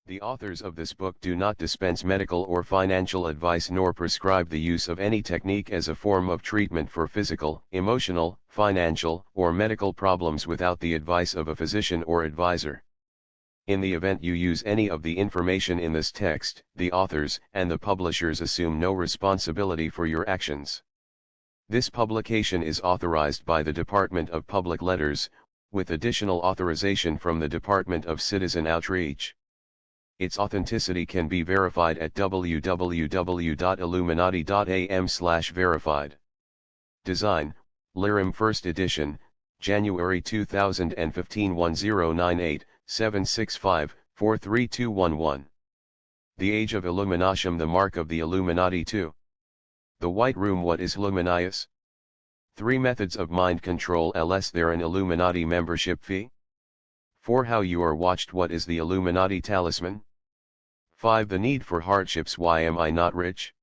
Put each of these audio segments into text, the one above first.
The authors of this book do not dispense medical or financial advice nor prescribe the use of any technique as a form of treatment for physical, emotional, financial, or medical problems without the advice of a physician or advisor. In the event you use any of the information in this text, the authors and the publishers assume no responsibility for your actions. This publication is authorized by the Department of Public Letters, with additional authorization from the Department of Citizen Outreach. Its authenticity can be verified at www.illuminati.am/verified. Design, Lirim 1st edition, January 2015 1098-765-43211. The Age of Illuminatium. The Mark of the Illuminati 2. The White Room. What is Illuminatus? 3 Methods of mind control. Is there an Illuminati membership fee? 4 How you are watched. What is the Illuminati talisman? 5 The need for hardships. Why am I not rich?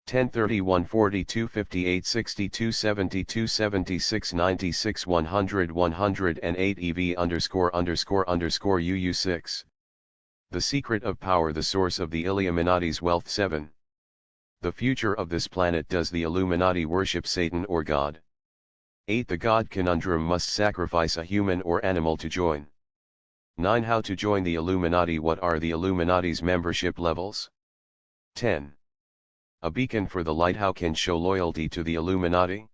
10 31 42 58 62 72 76 96 100 108 EV____UU6. The secret of power. The source of the Illuminati's wealth. 7 The future of this planet. Does the Illuminati worship Satan or God? 8 The God conundrum. Must sacrifice a human or animal to join. 9 How to join the Illuminati. What are the Illuminati's membership levels? 10 A beacon for the light. How can show loyalty to the Illuminati?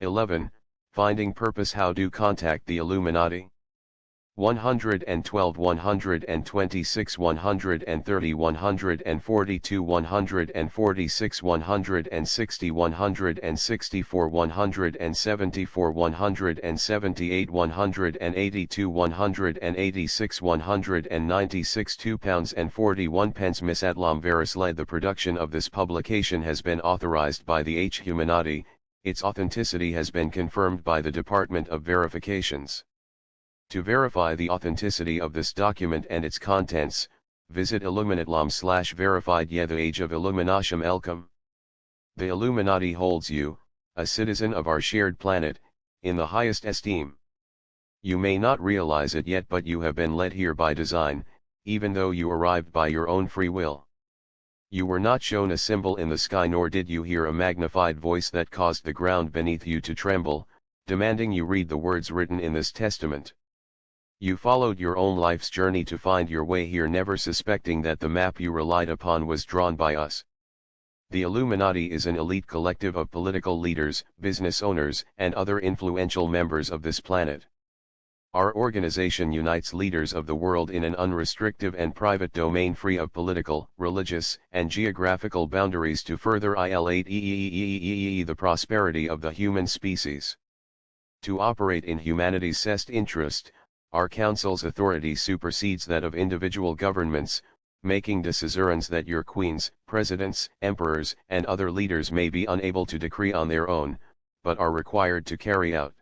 11 Finding purpose. How do contact the Illuminati? 112 126 130 142 146 160 164 174 178 182 186 196 £2.41. Miss Adlam Veris led the production of this publication has been authorized by the Humanati. Its authenticity has been confirmed by the Department of Verifications. To verify the authenticity of this document and its contents, visit illuminatlam/verified. The Age of Illuminatium. Elcom. The Illuminati holds you, a citizen of our shared planet, in the highest esteem. You may not realize it yet, but you have been led here by design, even though you arrived by your own free will. You were not shown a symbol in the sky, nor did you hear a magnified voice that caused the ground beneath you to tremble, demanding you read the words written in this testament. You followed your own life's journey to find your way here, never suspecting that the map you relied upon was drawn by us. The Illuminati is an elite collective of political leaders, business owners, and other influential members of this planet. Our organization unites leaders of the world in an unrestricted and private domain free of political, religious, and geographical boundaries to further the prosperity of the human species. To operate in humanity's best interest, our council's authority supersedes that of individual governments, making decisions that your queens, presidents, emperors, and other leaders may be unable to decree on their own, but are required to carry out.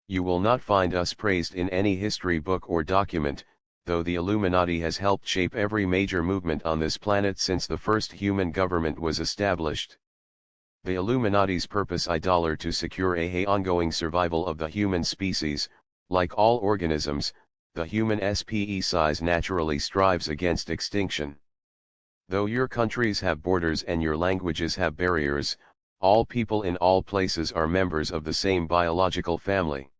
You will not find us praised in any history book or document, though the Illuminati has helped shape every major movement on this planet since the first human government was established. The Illuminati's purpose is to secure a ongoing survival of the human species. Like all organisms, the human species naturally strives against extinction. Though your countries have borders and your languages have barriers, all people in all places are members of the same biological family.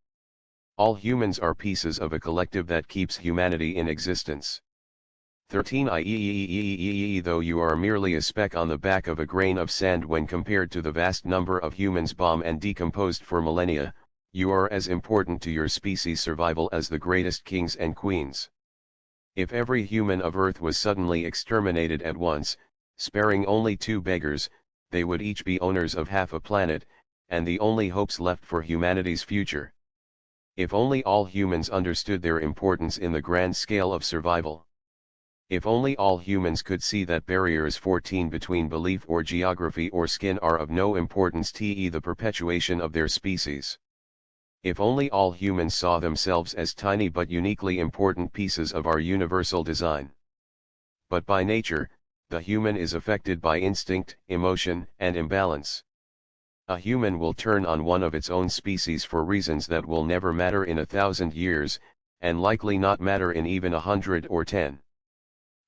All humans are pieces of a collective that keeps humanity in existence. 13 Though you are merely a speck on the back of a grain of sand when compared to the vast number of humans bombed and decomposed for millennia, you are as important to your species' survival as the greatest kings and queens. If every human of Earth was suddenly exterminated at once, sparing only 2 beggars, they would each be owners of half a planet, and the only hopes left for humanity's future. If only all humans understood their importance in the grand scale of survival. If only all humans could see that barriers 14 between belief or geography or skin are of no importance to the perpetuation of their species. If only all humans saw themselves as tiny but uniquely important pieces of our universal design. But by nature, the human is affected by instinct, emotion, and imbalance. A human will turn on one of its own species for reasons that will never matter in 1,000 years, and likely not matter in even 100 or 10.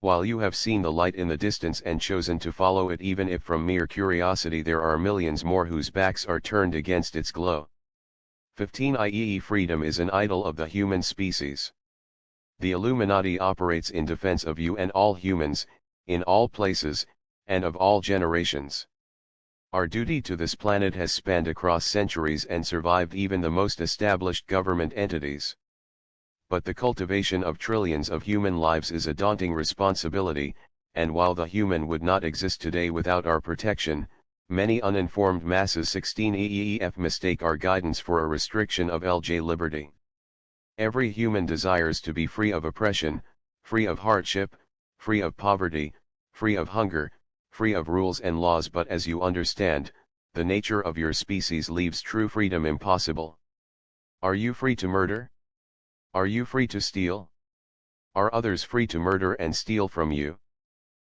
While you have seen the light in the distance and chosen to follow it even if from mere curiosity, there are millions more whose backs are turned against its glow. 15. i.e. freedom is an idol of the human species. The Illuminati operates in defense of you and all humans, in all places, and of all generations. Our duty to this planet has spanned across centuries and survived even the most established government entities. But the cultivation of trillions of human lives is a daunting responsibility, and while the human would not exist today without our protection, many uninformed masses 16 EEF mistake our guidance for a restriction of LJ liberty. Every human desires to be free of oppression, free of hardship, free of poverty, free of hunger, free of rules and laws, but as you understand, the nature of your species leaves true freedom impossible. Are you free to murder? Are you free to steal? Are others free to murder and steal from you?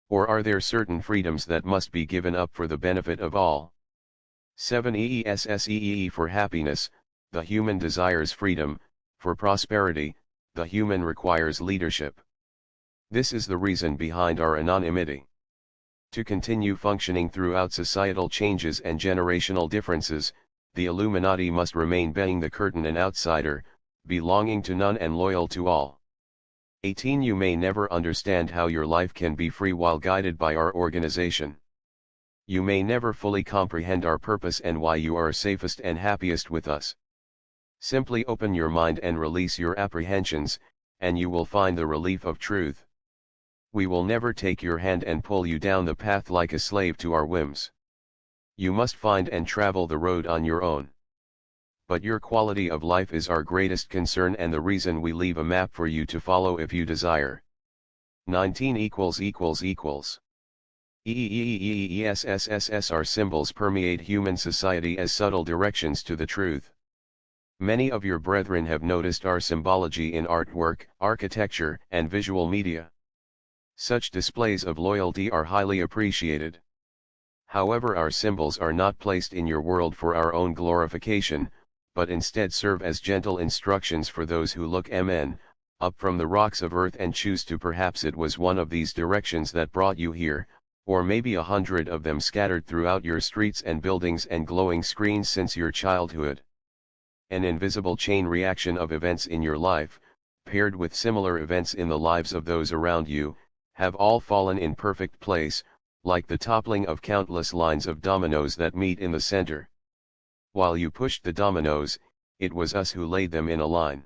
Or are there certain freedoms that must be given up for the benefit of all? 7 EESSEE for happiness, the human desires freedom; for prosperity, the human requires leadership. This is the reason behind our anonymity. To continue functioning throughout societal changes and generational differences, the Illuminati must remain behind the curtain, an outsider, belonging to none and loyal to all. 18. You may never understand how your life can be free while guided by our organization. You may never fully comprehend our purpose and why you are safest and happiest with us. Simply open your mind and release your apprehensions, and you will find the relief of truth. We will never take your hand and pull you down the path like a slave to our whims. You must find and travel the road on your own. But your quality of life is our greatest concern and the reason we leave a map for you to follow if you desire. 19 EEEEESSSS. Symbols permeate human society as subtle directions to the truth. Many of your brethren have noticed our symbology in artwork, architecture, and visual media. Such displays of loyalty are highly appreciated. However, our symbols are not placed in your world for our own glorification, but instead serve as gentle instructions for those who look up from the rocks of earth and choose to. Perhaps it was one of these directions that brought you here, or maybe 100 of them scattered throughout your streets and buildings and glowing screens since your childhood. An invisible chain reaction of events in your life, paired with similar events in the lives of those around you, have all fallen in perfect place, like the toppling of countless lines of dominoes that meet in the center. While you pushed the dominoes, it was us who laid them in a line.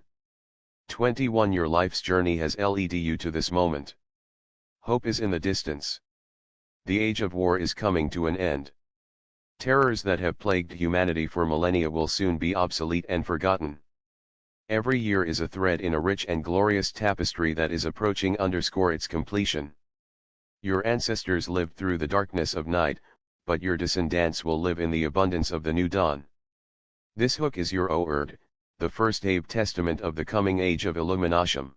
21 Your life's journey has led you to this moment. Hope is in the distance. The age of war is coming to an end. Terrors that have plagued humanity for millennia will soon be obsolete and forgotten. Every year is a thread in a rich and glorious tapestry that is approaching its completion. Your ancestors lived through the darkness of night, but your descendants will live in the abundance of the new dawn. This hook is your word, the first testament of the coming age of illumination.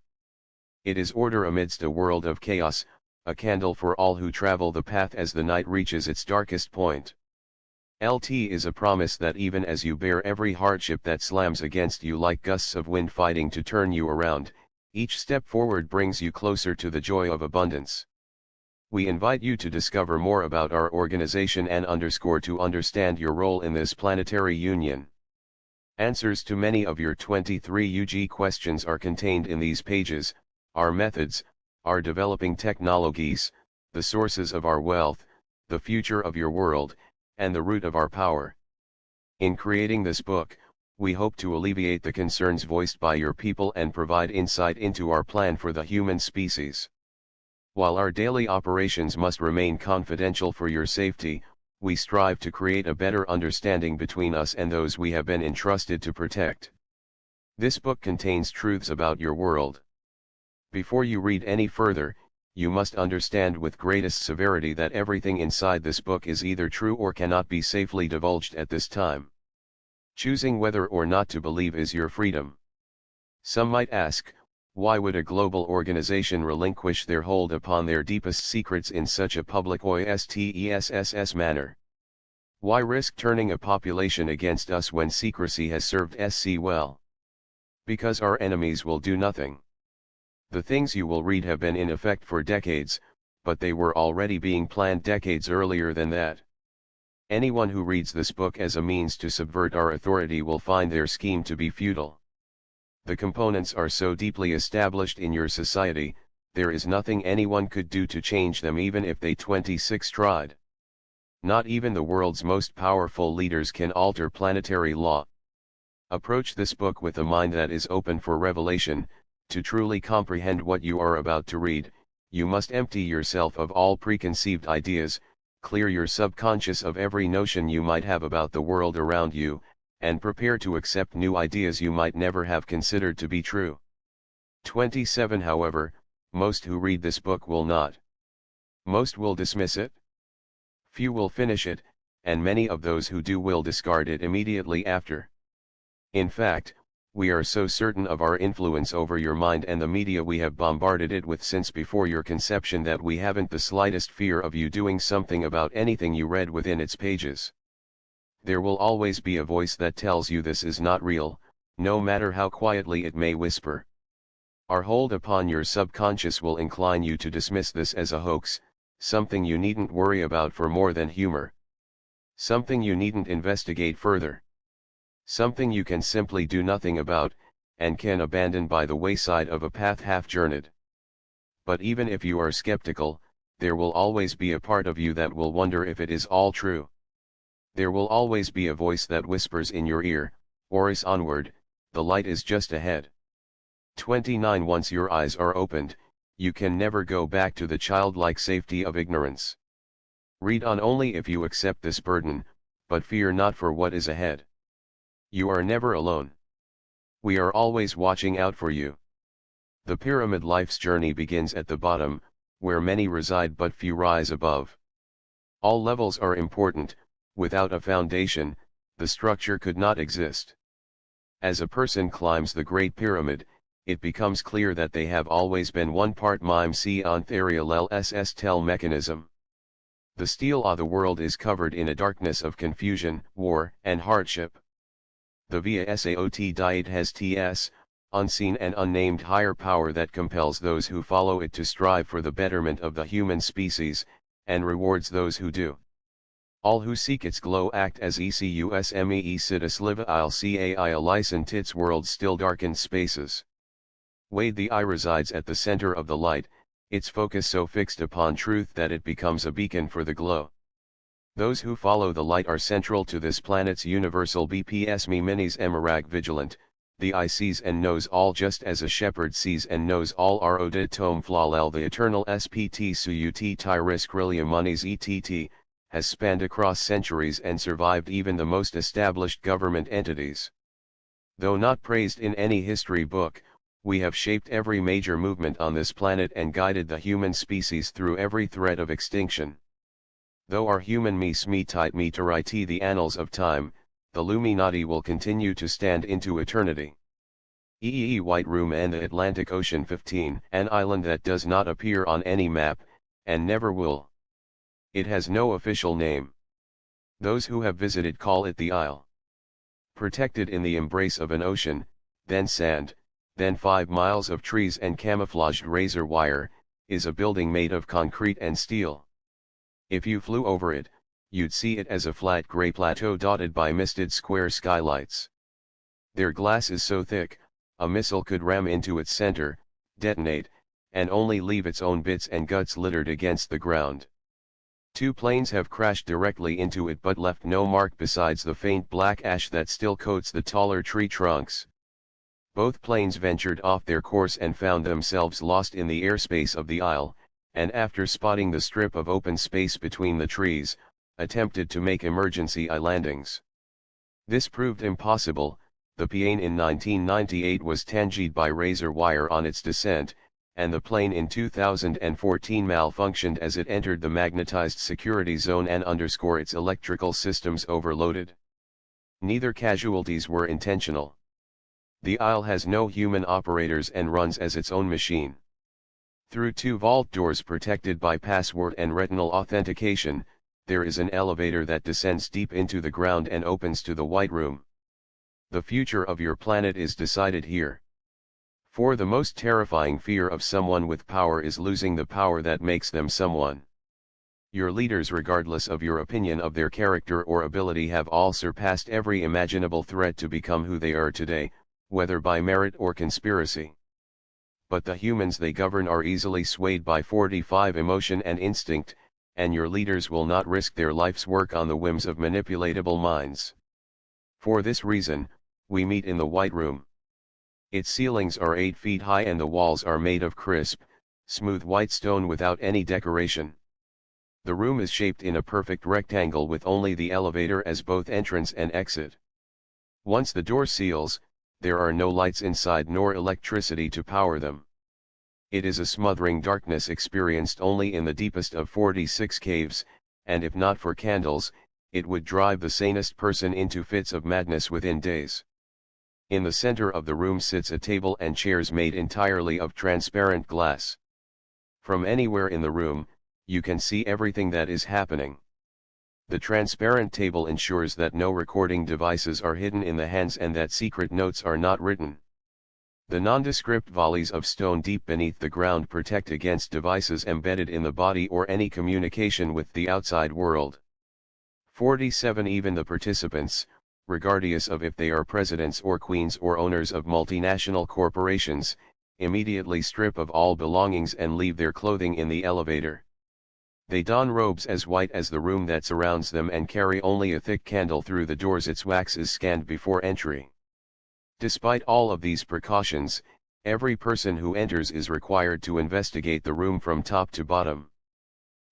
It is order amidst a world of chaos, a candle for all who travel the path as the night reaches its darkest point. LT is a promise that even as you bear every hardship that slams against you like gusts of wind fighting to turn you around, each step forward brings you closer to the joy of abundance. We invite you to discover more about our organization and to understand your role in this planetary union. Answers to many of your 23 UG questions are contained in these pages: our methods, our developing technologies, the sources of our wealth, the future of your world, and the root of our power. In creating this book, we hope to alleviate the concerns voiced by your people and provide insight into our plan for the human species. While our daily operations must remain confidential for your safety, we strive to create a better understanding between us and those we have been entrusted to protect. This book contains truths about your world. Before you read any further, you must understand with greatest severity that everything inside this book is either true or cannot be safely divulged at this time. Choosing whether or not to believe is your freedom. Some might ask, why would a global organization relinquish their hold upon their deepest secrets in such a public OSTESSS manner? Why risk turning a population against us when secrecy has served SC well? Because our enemies will do nothing. The things you will read have been in effect for decades, but they were already being planned decades earlier than that. Anyone who reads this book as a means to subvert our authority will find their scheme to be futile. The components are so deeply established in your society, there is nothing anyone could do to change them even if they 26 tried. Not even the world's most powerful leaders can alter planetary law. Approach this book with a mind that is open for revelation. To truly comprehend what you are about to read, you must empty yourself of all preconceived ideas, clear your subconscious of every notion you might have about the world around you, and prepare to accept new ideas you might never have considered to be true. 27 However, most who read this book will not. Most will dismiss it. Few will finish it, and many of those who do will discard it immediately after. In fact, we are so certain of our influence over your mind and the media we have bombarded it with since before your conception that we haven't the slightest fear of you doing something about anything you read within its pages. There will always be a voice that tells you this is not real, no matter how quietly it may whisper. Our hold upon your subconscious will incline you to dismiss this as a hoax, something you needn't worry about for more than humor. Something you needn't investigate further. Something you can simply do nothing about, and can abandon by the wayside of a path half journeyed. But even if you are skeptical, there will always be a part of you that will wonder if it is all true. There will always be a voice that whispers in your ear, "Oris onward, the light is just ahead." 29 Once your eyes are opened, you can never go back to the childlike safety of ignorance. Read on only if you accept this burden, but fear not for what is ahead. You are never alone. We are always watching out for you. The pyramid life's journey begins at the bottom, where many reside but few rise above. All levels are important. Without a foundation, the structure could not exist. As a person climbs the Great Pyramid, it becomes clear that they have always been one part mime si on therial ss tel mechanism. The steel of the world is covered in a darkness of confusion, war, and hardship. The via saot diet has ts, unseen and unnamed higher power that compels those who follow it to strive for the betterment of the human species, and rewards those who do. All who seek its glow act as ecusmee situs liva il cai alicent its world's still darkened spaces. Wade the eye resides at the center of the light, its focus so fixed upon truth that it becomes a beacon for the glow. Those who follow the light are central to this planet's universal BPS me minis emerag vigilant. The eye sees and knows all just as a shepherd sees and knows all. Rodid tome flalel the eternal spt suyut tyrus krilia monies ett, has spanned across centuries and survived even the most established government entities. Though not praised in any history book, we have shaped every major movement on this planet and guided the human species through every threat of extinction. Though our human me to write the annals of time, the Illuminati will continue to stand into eternity. White Room and the Atlantic Ocean 15, an island that does not appear on any map, and never will. It has no official name. Those who have visited call it the Isle. Protected in the embrace of an ocean, then sand, then 5 miles of trees and camouflaged razor wire, is a building made of concrete and steel. If you flew over it, you'd see it as a flat gray plateau dotted by misted square skylights. Their glass is so thick, a missile could ram into its center, detonate, and only leave its own bits and guts littered against the ground. 2 planes have crashed directly into it but left no mark besides the faint black ash that still coats the taller tree trunks. Both planes ventured off their course and found themselves lost in the airspace of the Isle, and after spotting the strip of open space between the trees, attempted to make emergency landings. This proved impossible. The plane in 1998 was tanged by razor wire on its descent, and the plane in 2014 malfunctioned as it entered the magnetized security zone and its electrical systems overloaded. Neither casualties were intentional. The Isle has no human operators and runs as its own machine. Through 2 vault doors protected by password and retinal authentication, there is an elevator that descends deep into the ground and opens to the White Room. The future of your planet is decided here. For the most terrifying fear of someone with power is losing the power that makes them someone. Your leaders, regardless of your opinion of their character or ability, have all surpassed every imaginable threat to become who they are today, whether by merit or conspiracy. But the humans they govern are easily swayed by 45 emotion and instinct, and your leaders will not risk their life's work on the whims of manipulatable minds. For this reason, we meet in the White Room. Its ceilings are 8 feet high and the walls are made of crisp, smooth white stone without any decoration. The room is shaped in a perfect rectangle with only the elevator as both entrance and exit. Once the door seals, there are no lights inside nor electricity to power them. It is a smothering darkness experienced only in the deepest of 46 caves, and if not for candles, it would drive the sanest person into fits of madness within days. In the center of the room sits a table and chairs made entirely of transparent glass. From anywhere in the room, you can see everything that is happening. The transparent table ensures that no recording devices are hidden in the hands and that secret notes are not written. The nondescript volleys of stone deep beneath the ground protect against devices embedded in the body or any communication with the outside world. 47 Even the participants, regardless of if they are presidents or queens or owners of multinational corporations, immediately strip of all belongings and leave their clothing in the elevator. They don robes as white as the room that surrounds them and carry only a thick candle through the doors. Its wax is scanned before entry. Despite all of these precautions, every person who enters is required to investigate the room from top to bottom.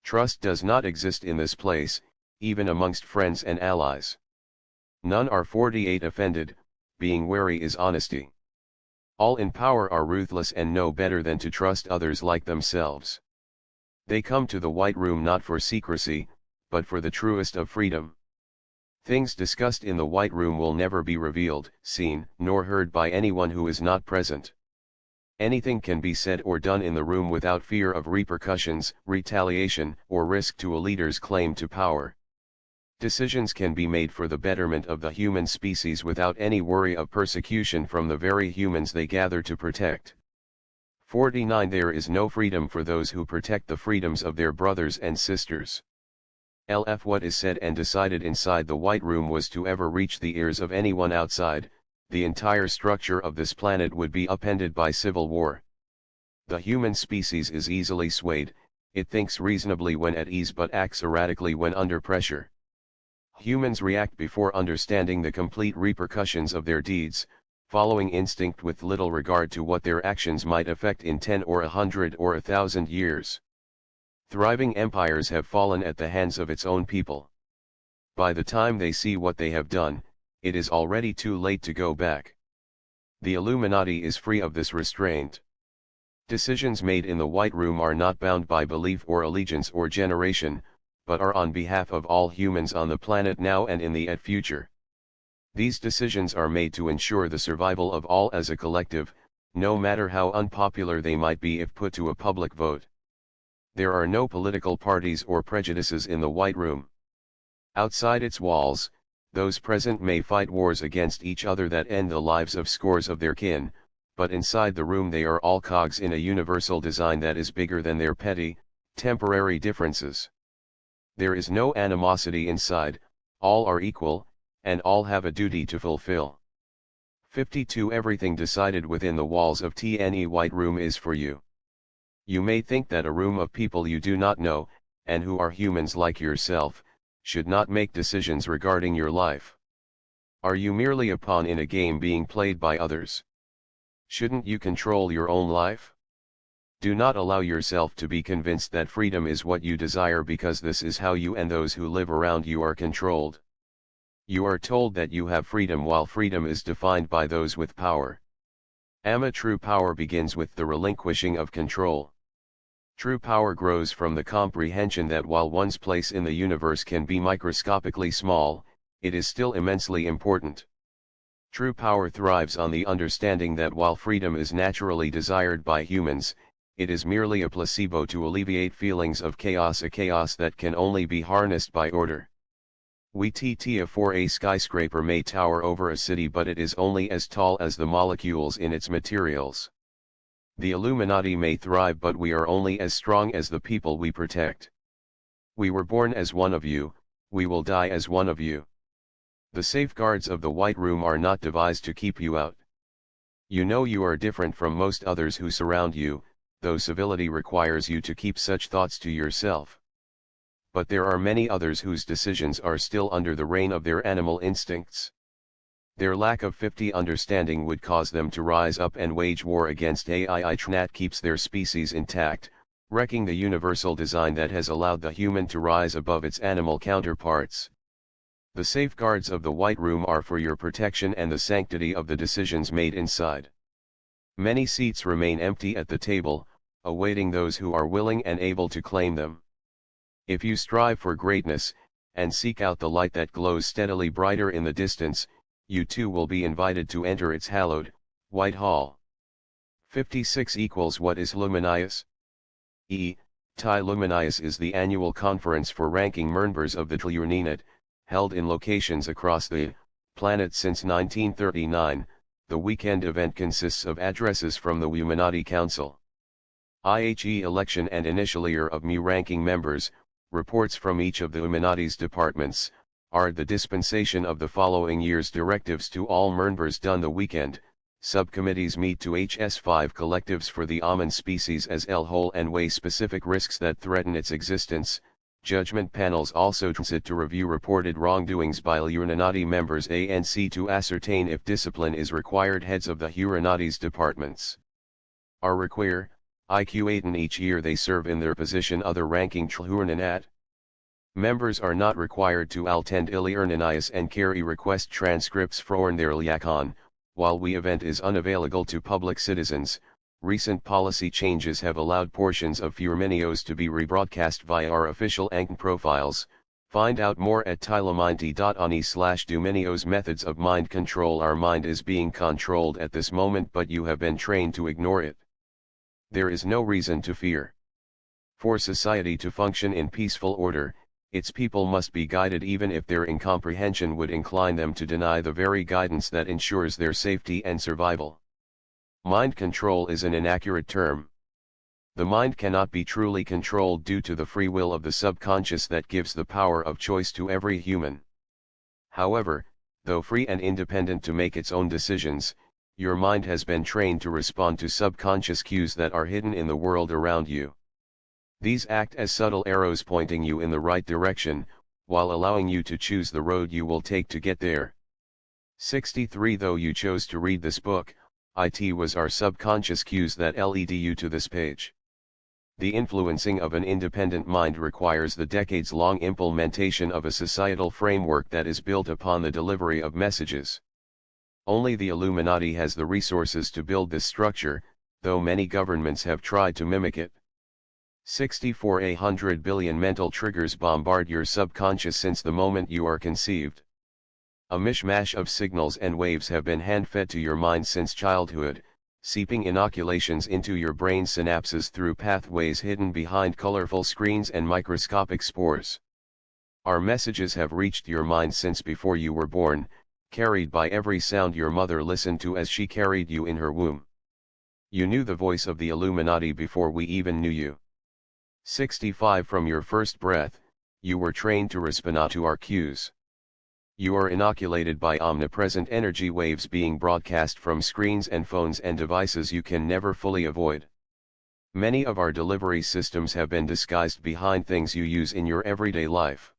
Trust does not exist in this place, even amongst friends and allies. None are 48 offended, being wary is honesty. All in power are ruthless and know better than to trust others like themselves. They come to the White Room not for secrecy, but for the truest of freedom. Things discussed in the White Room will never be revealed, seen, nor heard by anyone who is not present. Anything can be said or done in the room without fear of repercussions, retaliation, or risk to a leader's claim to power. Decisions can be made for the betterment of the human species without any worry of persecution from the very humans they gather to protect. 49 There is no freedom for those who protect the freedoms of their brothers and sisters. Lf What is said and decided inside the White Room was to ever reach the ears of anyone outside, the entire structure of this planet would be upended by civil war. The human species is easily swayed, it thinks reasonably when at ease but acts erratically when under pressure. Humans react before understanding the complete repercussions of their deeds, following instinct with little regard to what their actions might affect in 10 or 100 or 1,000 years. Thriving empires have fallen at the hands of its own people. By the time they see what they have done, it is already too late to go back. The Illuminati is free of this restraint. Decisions made in the White Room are not bound by belief or allegiance or generation, but are on behalf of all humans on the planet now and in the future. These decisions are made to ensure the survival of all as a collective, no matter how unpopular they might be if put to a public vote. There are no political parties or prejudices in the White Room. Outside its walls, those present may fight wars against each other that end the lives of scores of their kin, but inside the room they are all cogs in a universal design that is bigger than their petty, temporary differences. There is no animosity inside, all are equal, and all have a duty to fulfill. 52 Everything decided within the walls of the White Room is for you. You may think that a room of people you do not know, and who are humans like yourself, should not make decisions regarding your life. Are you merely a pawn in a game being played by others? Shouldn't you control your own life? Do not allow yourself to be convinced that freedom is what you desire, because this is how you and those who live around you are controlled. You are told that you have freedom while freedom is defined by those with power. True power begins with the relinquishing of control. True power grows from the comprehension that while one's place in the universe can be microscopically small, it is still immensely important. True power thrives on the understanding that while freedom is naturally desired by humans, it is merely a placebo to alleviate feelings of chaos, a chaos that can only be harnessed by order. For a skyscraper may tower over a city, but it is only as tall as the molecules in its materials. The Illuminati may thrive, but we are only as strong as the people we protect. We were born as one of you, we will die as one of you. The safeguards of the White Room are not devised to keep you out. You know you are different from most others who surround you, though civility requires you to keep such thoughts to yourself. But there are many others whose decisions are still under the reign of their animal instincts. Their lack of understanding would cause them to rise up and wage war against AI that keeps their species intact, wrecking the universal design that has allowed the human to rise above its animal counterparts. The safeguards of the White Room are for your protection and the sanctity of the decisions made inside. Many seats remain empty at the table, awaiting those who are willing and able to claim them. If you strive for greatness, and seek out the light that glows steadily brighter in the distance, you too will be invited to enter its hallowed, white hall. 56 equals what is Illuminatus? Illuminatus is the annual conference for ranking members of the Illuminati, held in locations across the planet since 1939. The weekend event consists of addresses from the Illuminati Council, IHE election and initial year of new ranking members, reports from each of the Illuminati's departments, are the dispensation of the following year's directives to all members done the weekend. Subcommittees meet to HS5 collectives for the almond species as a whole and weigh specific risks that threaten its existence. Judgment panels also sit to review reported wrongdoings by Illuminati members and C to ascertain if discipline is required. Heads of the Illuminati's departments are required IQ8 and each year they serve in their position other ranking Illuminati. Members are not required to attend Illuminatus and carry request transcripts for their liacon. While the event is unavailable to public citizens, recent policy changes have allowed portions of Furminios to be rebroadcast via our official Anchor profiles. Find out more at tilaminti.ani/Dominios. Methods of mind control. Our mind is being controlled at this moment, but you have been trained to ignore it. There is no reason to fear. For society to function in peaceful order, its people must be guided even if their incomprehension would incline them to deny the very guidance that ensures their safety and survival. Mind control is an inaccurate term. The mind cannot be truly controlled due to the free will of the subconscious that gives the power of choice to every human. However, though free and independent to make its own decisions, your mind has been trained to respond to subconscious cues that are hidden in the world around you. These act as subtle arrows pointing you in the right direction, while allowing you to choose the road you will take to get there. 63 Though you chose to read this book, it was our subconscious cues that led you to this page. The influencing of an independent mind requires the decades-long implementation of a societal framework that is built upon the delivery of messages. Only the Illuminati has the resources to build this structure, though many governments have tried to mimic it. 64 100 billion mental triggers bombard your subconscious since the moment you are conceived. A mishmash of signals and waves have been hand-fed to your mind since childhood, seeping inoculations into your brain synapses through pathways hidden behind colorful screens and microscopic spores. Our messages have reached your mind since before you were born, carried by every sound your mother listened to as she carried you in her womb. You knew the voice of the Illuminati before we even knew you. 65 From your first breath, you were trained to respond to our cues. You are inoculated by omnipresent energy waves being broadcast from screens and phones and devices you can never fully avoid. Many of our delivery systems have been disguised behind things you use in your everyday life.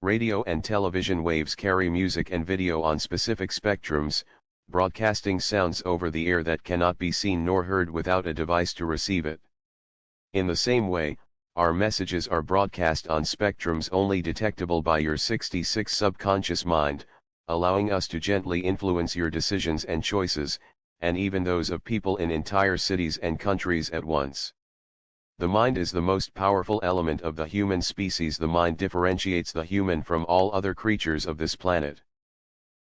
Radio and television waves carry music and video on specific spectrums, broadcasting sounds over the air that cannot be seen nor heard without a device to receive it. In the same way, our messages are broadcast on spectrums only detectable by your 66 subconscious mind, allowing us to gently influence your decisions and choices, and even those of people in entire cities and countries at once. The mind is the most powerful element of the human species. The mind differentiates the human from all other creatures of this planet.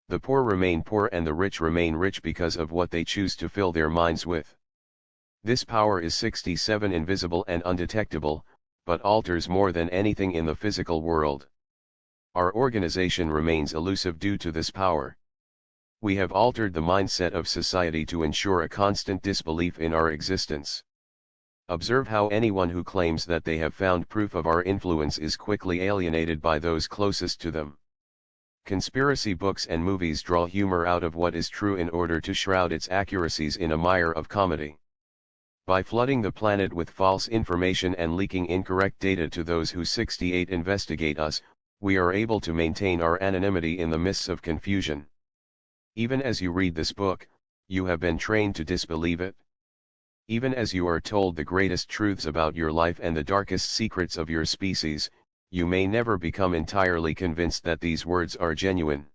The poor remain poor and the rich remain rich because of what they choose to fill their minds with. This power is 67 invisible and undetectable, but alters more than anything in the physical world. Our organization remains elusive due to this power. We have altered the mindset of society to ensure a constant disbelief in our existence. Observe how anyone who claims that they have found proof of our influence is quickly alienated by those closest to them. Conspiracy books and movies draw humor out of what is true in order to shroud its accuracies in a mire of comedy. By flooding the planet with false information and leaking incorrect data to those who 68 investigate us, we are able to maintain our anonymity in the midst of confusion. Even as you read this book, you have been trained to disbelieve it. Even as you are told the greatest truths about your life and the darkest secrets of your species, you may never become entirely convinced that these words are genuine.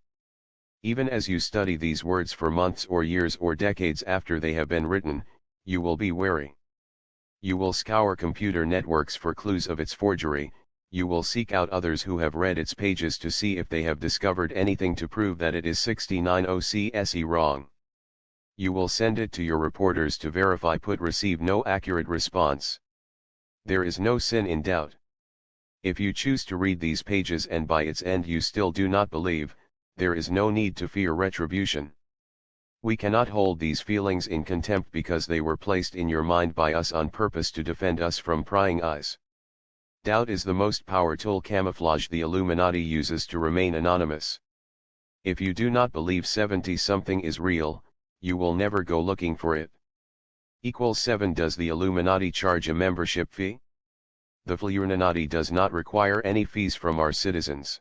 Even as you study these words for months or years or decades after they have been written, you will be wary. You will scour computer networks for clues of its forgery. You will seek out others who have read its pages to see if they have discovered anything to prove that it is 69 OCSE wrong. You will send it to your reporters to verify but receive no accurate response. There is no sin in doubt. If you choose to read these pages and by its end you still do not believe, there is no need to fear retribution. We cannot hold these feelings in contempt because they were placed in your mind by us on purpose to defend us from prying eyes. Doubt is the most powerful camouflage the Illuminati uses to remain anonymous. If you do not believe 70-something is real, you will never go looking for it. 7 Does the Illuminati charge a membership fee? The Illuminati does not require any fees from our citizens.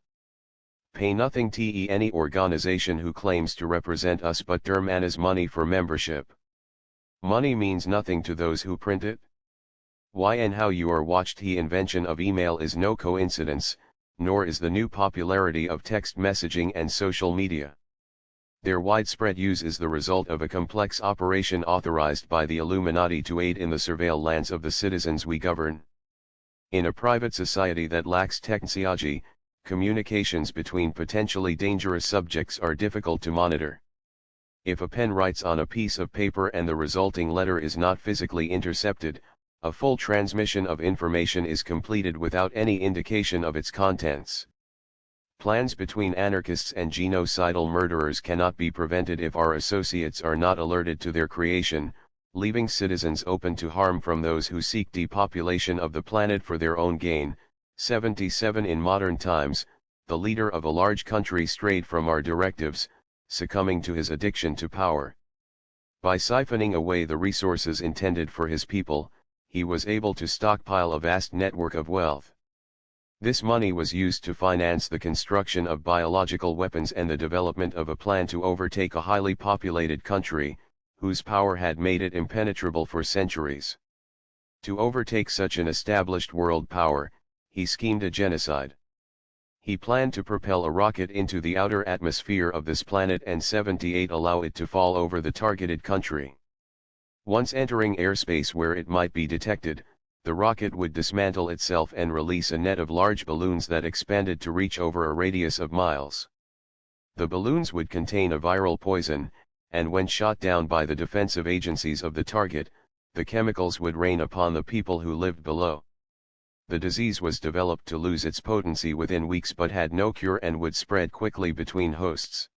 Pay nothing to any organization who claims to represent us but demands money for membership. Money means nothing to those who print it. Why and how you are watched. The invention of email is no coincidence, nor is the new popularity of text messaging and social media. Their widespread use is the result of a complex operation authorized by the Illuminati to aid in the surveillance of the citizens we govern. In a private society that lacks technology, communications between potentially dangerous subjects are difficult to monitor. If a pen writes on a piece of paper and the resulting letter is not physically intercepted, a full transmission of information is completed without any indication of its contents. Plans between anarchists and genocidal murderers cannot be prevented if our associates are not alerted to their creation, leaving citizens open to harm from those who seek depopulation of the planet for their own gain. 77 In modern times, the leader of a large country strayed from our directives, succumbing to his addiction to power. By siphoning away the resources intended for his people, he was able to stockpile a vast network of wealth. This money was used to finance the construction of biological weapons and the development of a plan to overtake a highly populated country, whose power had made it impenetrable for centuries. To overtake such an established world power, he schemed a genocide. He planned to propel a rocket into the outer atmosphere of this planet and 78 allow it to fall over the targeted country. Once entering airspace where it might be detected, the rocket would dismantle itself and release a net of large balloons that expanded to reach over a radius of miles. The balloons would contain a viral poison, and when shot down by the defensive agencies of the target, the chemicals would rain upon the people who lived below. The disease was developed to lose its potency within weeks but had no cure and would spread quickly between hosts.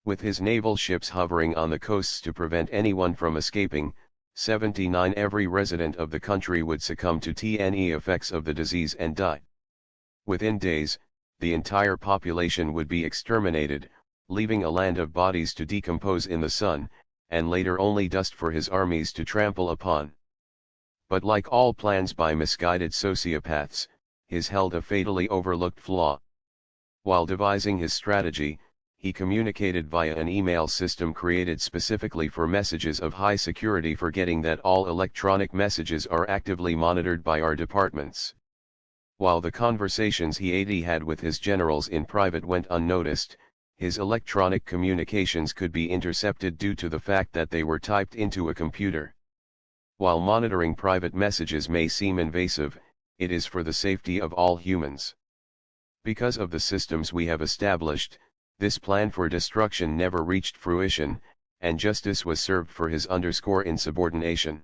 With his naval ships hovering on the coasts to prevent anyone from escaping, 79 every resident of the country would succumb to the effects of the disease and die. Within days, the entire population would be exterminated, leaving a land of bodies to decompose in the sun, and later only dust for his armies to trample upon. But like all plans by misguided sociopaths, his held a fatally overlooked flaw. While devising his strategy, he communicated via an email system created specifically for messages of high security, forgetting that all electronic messages are actively monitored by our departments. While the conversations he had with his generals in private went unnoticed, his electronic communications could be intercepted due to the fact that they were typed into a computer. While monitoring private messages may seem invasive, it is for the safety of all humans. Because of the systems we have established, this plan for destruction never reached fruition, and justice was served for his insubordination.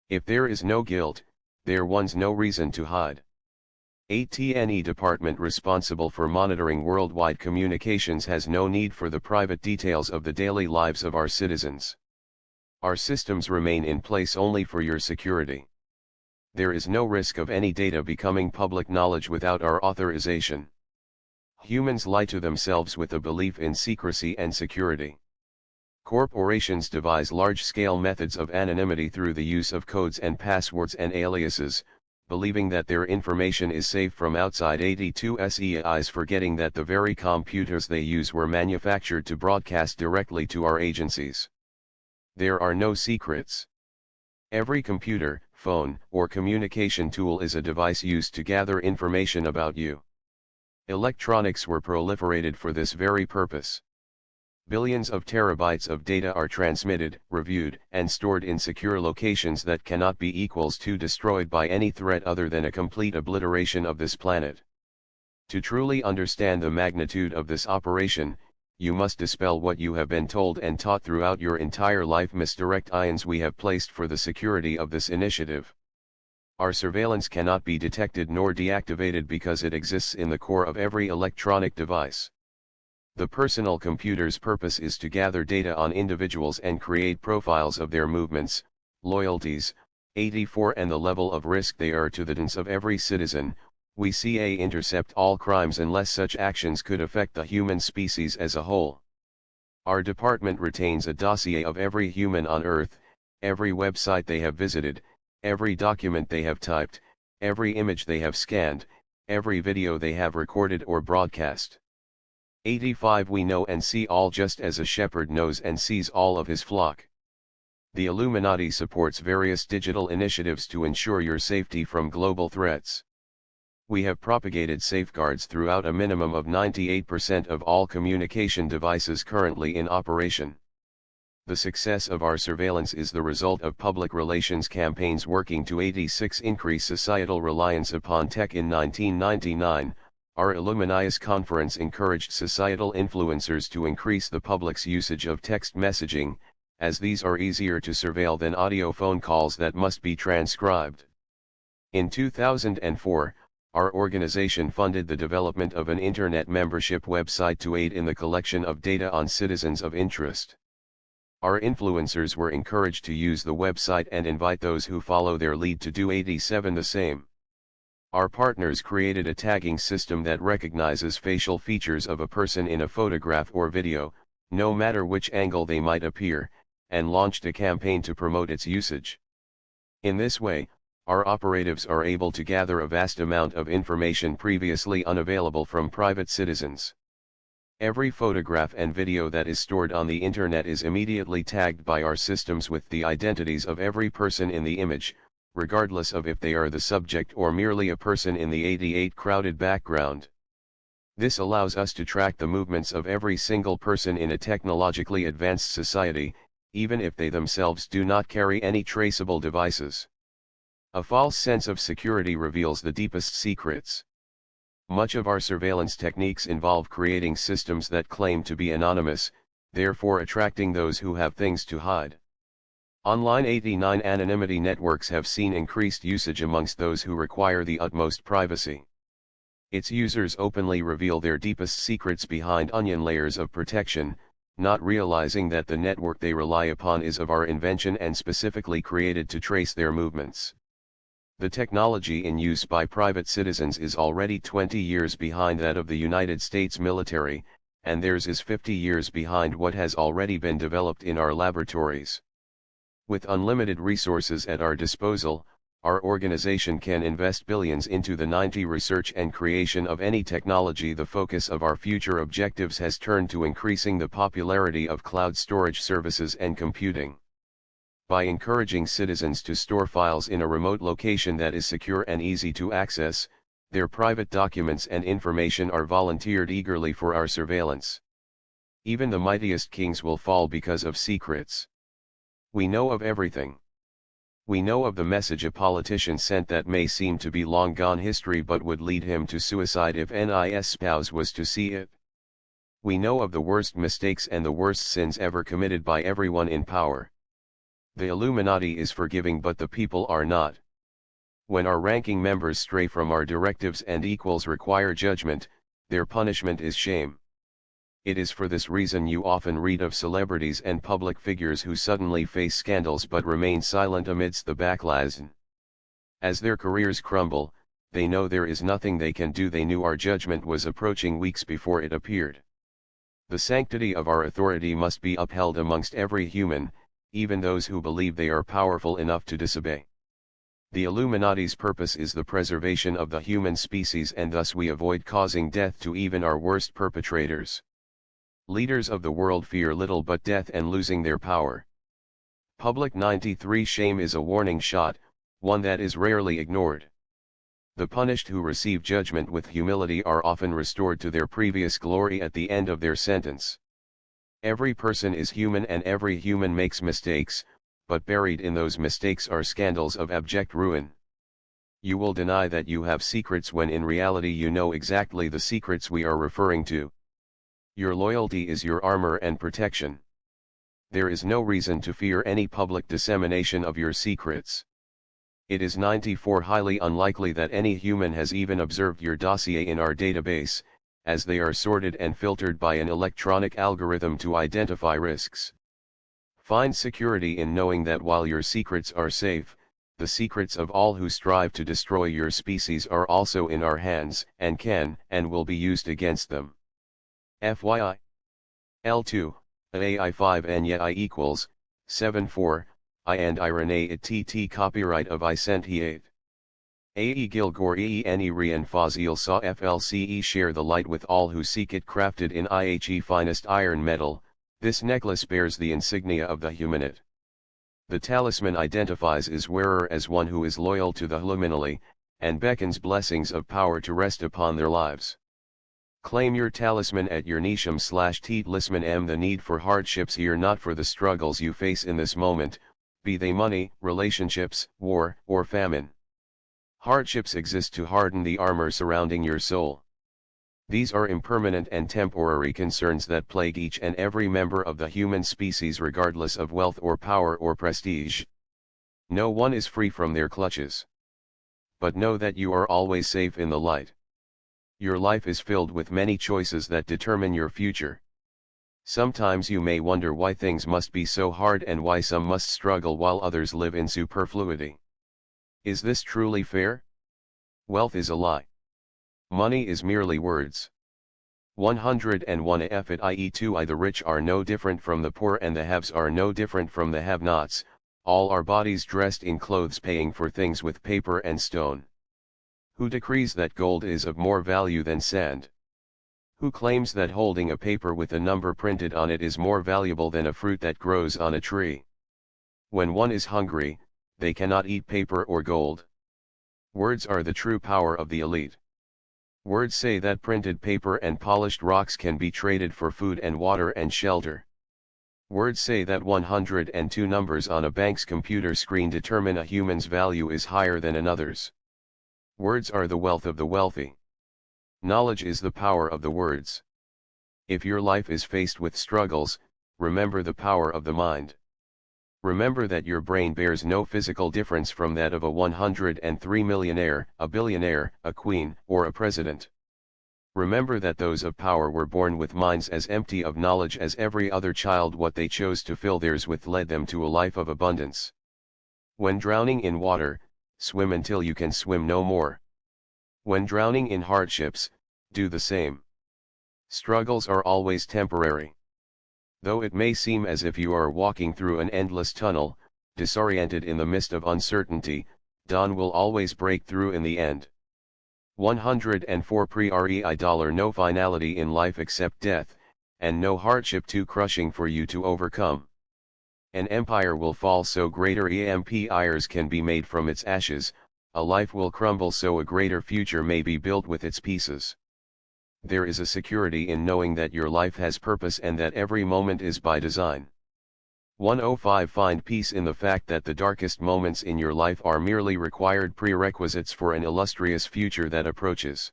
If there is no guilt, there one's no reason to hide. ATNE department responsible for monitoring worldwide communications has no need for the private details of the daily lives of our citizens. Our systems remain in place only for your security. There is no risk of any data becoming public knowledge without our authorization. Humans lie to themselves with a belief in secrecy and security. Corporations devise large-scale methods of anonymity through the use of codes and passwords and aliases, believing that their information is safe from outside 82 SEIs, forgetting that the very computers they use were manufactured to broadcast directly to our agencies. There are no secrets. Every computer, phone, or communication tool is a device used to gather information about you. Electronics were proliferated for this very purpose. Billions of terabytes of data are transmitted, reviewed, and stored in secure locations that cannot be equals to destroyed by any threat other than a complete obliteration of this planet. To truly understand the magnitude of this operation, you must dispel what you have been told and taught throughout your entire life. Misdirect ions we have placed for the security of this initiative. Our surveillance cannot be detected nor deactivated because it exists in the core of every electronic device. The personal computer's purpose is to gather data on individuals and create profiles of their movements, loyalties, 84 and the level of risk they are to the dens of every citizen. We intercept all crimes unless such actions could affect the human species as a whole. Our department retains a dossier of every human on Earth, every website they have visited, every document they have typed, every image they have scanned, every video they have recorded or broadcast. 85 We know and see all just as a shepherd knows and sees all of his flock. The Illuminati supports various digital initiatives to ensure your safety from global threats. We have propagated safeguards throughout a minimum of 98% of all communication devices currently in operation. The success of our surveillance is the result of public relations campaigns working to 86 increase societal reliance upon tech. In 1999, our Illuminatus conference encouraged societal influencers to increase the public's usage of text messaging, as these are easier to surveil than audio phone calls that must be transcribed. In 2004, our organization funded the development of an internet membership website to aid in the collection of data on citizens of interest. Our influencers were encouraged to use the website and invite those who follow their lead to do 87 the same. Our partners created a tagging system that recognizes facial features of a person in a photograph or video, no matter which angle they might appear, and launched a campaign to promote its usage. In this way, our operatives are able to gather a vast amount of information previously unavailable from private citizens. Every photograph and video that is stored on the internet is immediately tagged by our systems with the identities of every person in the image, regardless of if they are the subject or merely a person in the 88 crowded background. This allows us to track the movements of every single person in a technologically advanced society, even if they themselves do not carry any traceable devices. A false sense of security reveals the deepest secrets. Much of our surveillance techniques involve creating systems that claim to be anonymous, therefore attracting those who have things to hide. Online 89 anonymity networks have seen increased usage amongst those who require the utmost privacy. Its users openly reveal their deepest secrets behind onion layers of protection, not realizing that the network they rely upon is of our invention and specifically created to trace their movements. The technology in use by private citizens is already 20 years behind that of the United States military, and theirs is 50 years behind what has already been developed in our laboratories. With unlimited resources at our disposal, our organization can invest billions into the 90 research and creation of any technology. The focus of our future objectives has turned to increasing the popularity of cloud storage services and computing. By encouraging citizens to store files in a remote location that is secure and easy to access, their private documents and information are volunteered eagerly for our surveillance. Even the mightiest kings will fall because of secrets. We know of everything. We know of the message a politician sent that may seem to be long gone history but would lead him to suicide if his spouse was to see it. We know of the worst mistakes and the worst sins ever committed by everyone in power. The Illuminati is forgiving but the people are not. When our ranking members stray from our directives and equals require judgment, their punishment is shame. It is for this reason you often read of celebrities and public figures who suddenly face scandals but remain silent amidst the backlash. As their careers crumble, they know there is nothing they can do. They knew our judgment was approaching weeks before it appeared. The sanctity of our authority must be upheld amongst every human, even those who believe they are powerful enough to disobey. The Illuminati's purpose is the preservation of the human species, and thus we avoid causing death to even our worst perpetrators. Leaders of the world fear little but death and losing their power. Public 93 Shame is a warning shot, one that is rarely ignored. The punished who receive judgment with humility are often restored to their previous glory at the end of their sentence. Every person is human and every human makes mistakes, but buried in those mistakes are scandals of abject ruin. You will deny that you have secrets when in reality you know exactly the secrets we are referring to. Your loyalty is your armor and protection. There is no reason to fear any public dissemination of your secrets. It is 94 highly unlikely that any human has even observed your dossier in our database, as they are sorted and filtered by an electronic algorithm to identify risks. Find security in knowing that while your secrets are safe, the secrets of all who strive to destroy your species are also in our hands, and can and will be used against them. FYI. L2, AI5 and yet I equals, 74, I and Irene it TT copyright of I sent he 8. AE Gilgore ENE Rian Fazil Sa FLCE share the light with all who seek it crafted in IHE finest iron metal, this necklace bears the insignia of the humanite. The talisman identifies its wearer as one who is loyal to the Illuminati, and beckons blessings of power to rest upon their lives. Claim your talisman at your Nisham/Talisman M. The need for hardships here, not for the struggles you face in this moment, be they money, relationships, war, or famine. Hardships exist to harden the armor surrounding your soul. These are impermanent and temporary concerns that plague each and every member of the human species regardless of wealth or power or prestige. No one is free from their clutches. But know that you are always safe in the light. Your life is filled with many choices that determine your future. Sometimes you may wonder why things must be so hard and why some must struggle while others live in superfluity. Is this truly fair? Wealth is a lie. Money is merely words. 101 F it i.e. 2 The rich are no different from the poor and the haves are no different from the have-nots, all are bodies dressed in clothes paying for things with paper and stone. Who decrees that gold is of more value than sand? Who claims that holding a paper with a number printed on it is more valuable than a fruit that grows on a tree? When one is hungry, they cannot eat paper or gold. Words are the true power of the elite. Words say that printed paper and polished rocks can be traded for food and water and shelter. Words say that 102 numbers on a bank's computer screen determine a human's value is higher than another's. Words are the wealth of the wealthy. Knowledge is the power of the words. If your life is faced with struggles, remember the power of the mind. Remember that your brain bears no physical difference from that of a 103 millionaire, a billionaire, a queen, or a president. Remember that those of power were born with minds as empty of knowledge as every other child. What they chose to fill theirs with led them to a life of abundance. When drowning in water, swim until you can swim no more. When drowning in hardships, do the same. Struggles are always temporary. Though it may seem as if you are walking through an endless tunnel, disoriented in the mist of uncertainty, dawn will always break through in the end. 104 Pre-REI No finality in life except death, and no hardship too crushing for you to overcome. An empire will fall so greater empires can be made from its ashes, a life will crumble so a greater future may be built with its pieces. There is a security in knowing that your life has purpose and that every moment is by design. 105 Find peace in the fact that the darkest moments in your life are merely required prerequisites for an illustrious future that approaches.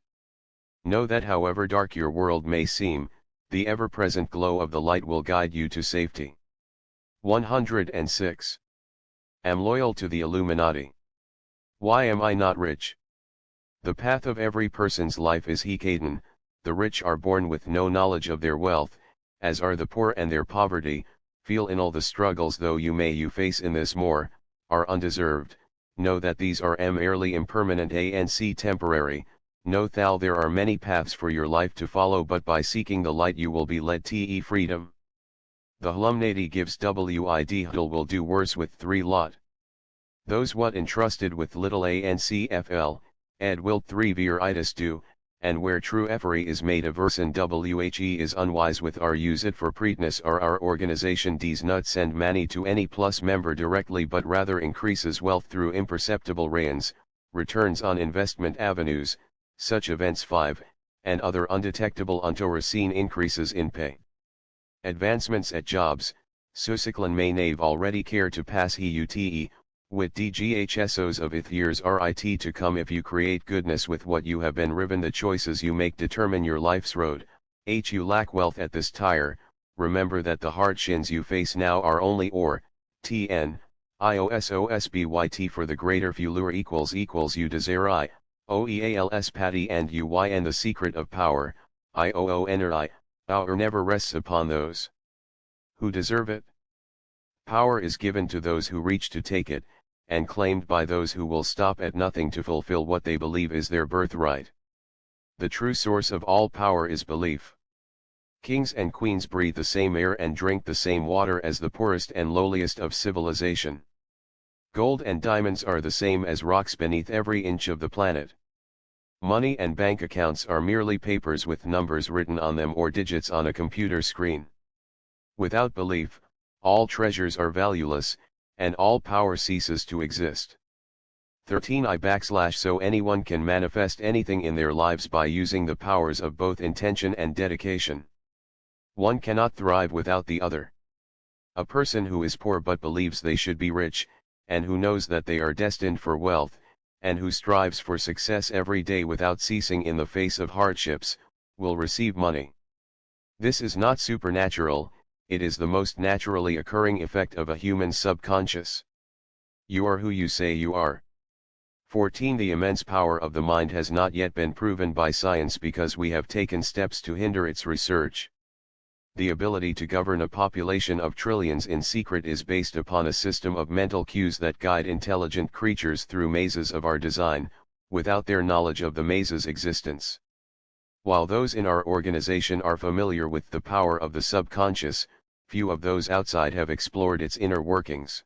Know that however dark your world may seem, the ever-present glow of the light will guide you to safety. 106. Am loyal to the Illuminati. Why am I not rich? The path of every person's life is Hekaton. The rich are born with no knowledge of their wealth, as are the poor, and their poverty, feel in all the struggles though you face in this more, are undeserved. Know that these are merely impermanent and temporary. Know thou there are many paths for your life to follow, but by seeking the light you will be led to freedom. The Illuminati gives wid will do worse with 3 lot. Those what entrusted with little ancfl, ed wilt 3 viritus do, and where true effery is made a version whe is unwise with use it for pretense, or our organization does not send money to any plus member directly, but rather increases wealth through imperceptible rains, returns on investment avenues, such events 5, and other undetectable unforeseen increases in pay. Advancements at jobs, Susiklan may nave already care to pass heute, with dghsos of ith years rit to come. If you create goodness with what you have been riven, the choices you make determine your life's road. You lack wealth at this tire, remember that the hardships you face now are only or, tn, iososbyt for the greater future equals you desire I, oeals patty and uy, and the secret of power, ioonri, power never rests upon those who deserve it. Power is given to those who reach to take it, and claimed by those who will stop at nothing to fulfill what they believe is their birthright. The true source of all power is belief. Kings and queens breathe the same air and drink the same water as the poorest and lowliest of civilization. Gold and diamonds are the same as rocks beneath every inch of the planet. Money and bank accounts are merely papers with numbers written on them or digits on a computer screen. Without belief, all treasures are valueless, and all power ceases to exist. 13 So anyone can manifest anything in their lives by using the powers of both intention and dedication. One cannot thrive without the other. A person who is poor but believes they should be rich, and who knows that they are destined for wealth, and who strives for success every day without ceasing in the face of hardships, will receive money. This is not supernatural, it is the most naturally occurring effect of a human subconscious. You are who you say you are. 14 The immense power of the mind has not yet been proven by science because we have taken steps to hinder its research. The ability to govern a population of trillions in secret is based upon a system of mental cues that guide intelligent creatures through mazes of our design, without their knowledge of the maze's existence. While those in our organization are familiar with the power of the subconscious, few of those outside have explored its inner workings.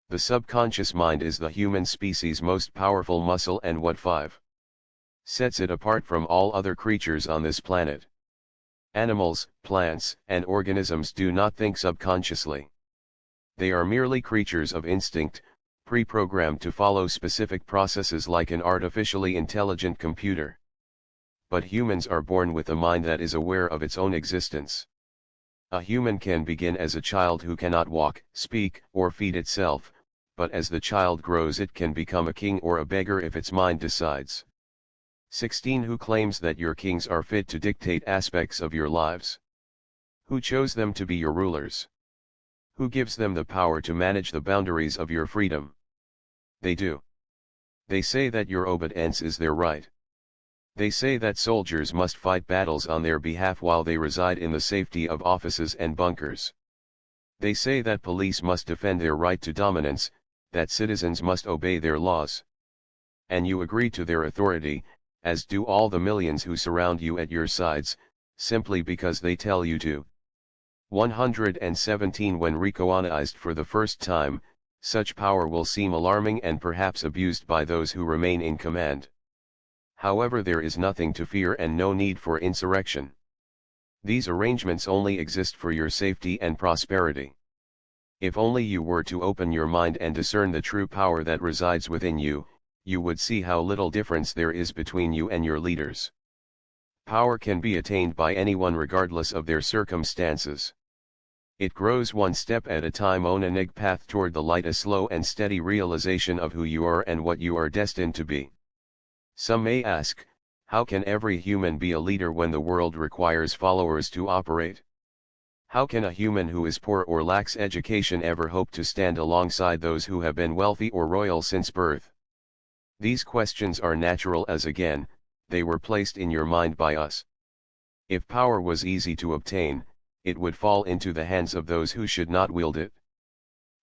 The subconscious mind is the human species' most powerful muscle and what 5 sets it apart from all other creatures on this planet. Animals, plants, and organisms do not think subconsciously. They are merely creatures of instinct, pre-programmed to follow specific processes like an artificially intelligent computer. But humans are born with a mind that is aware of its own existence. A human can begin as a child who cannot walk, speak, or feed itself, but as the child grows it can become a king or a beggar if its mind decides. 16 Who claims that your kings are fit to dictate aspects of your lives? Who chose them to be your rulers? Who gives them the power to manage the boundaries of your freedom? They do. They say that your obedience is their right. They say that soldiers must fight battles on their behalf while they reside in the safety of offices and bunkers. They say that police must defend their right to dominance, that citizens must obey their laws. And you agree to their authority, as do all the millions who surround you at your sides, simply because they tell you to. 117 When recognized for the first time, such power will seem alarming and perhaps abused by those who remain in command. However, there is nothing to fear and no need for insurrection. These arrangements only exist for your safety and prosperity. If only you were to open your mind and discern the true power that resides within you, you would see how little difference there is between you and your leaders. Power can be attained by anyone regardless of their circumstances. It grows one step at a time on a path toward the light, a slow and steady realization of who you are and what you are destined to be. Some may ask, how can every human be a leader when the world requires followers to operate? How can a human who is poor or lacks education ever hope to stand alongside those who have been wealthy or royal since birth? These questions are natural as again, they were placed in your mind by us. If power was easy to obtain, it would fall into the hands of those who should not wield it.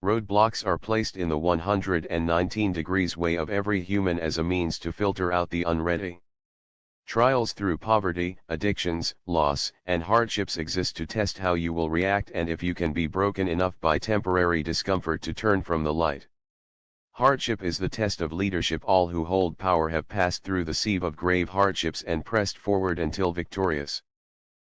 Roadblocks are placed in the 119 degrees way of every human as a means to filter out the unready. Trials through poverty, addictions, loss, and hardships exist to test how you will react and if you can be broken enough by temporary discomfort to turn from the light. Hardship is the test of leadership. All who hold power have passed through the sieve of grave hardships and pressed forward until victorious.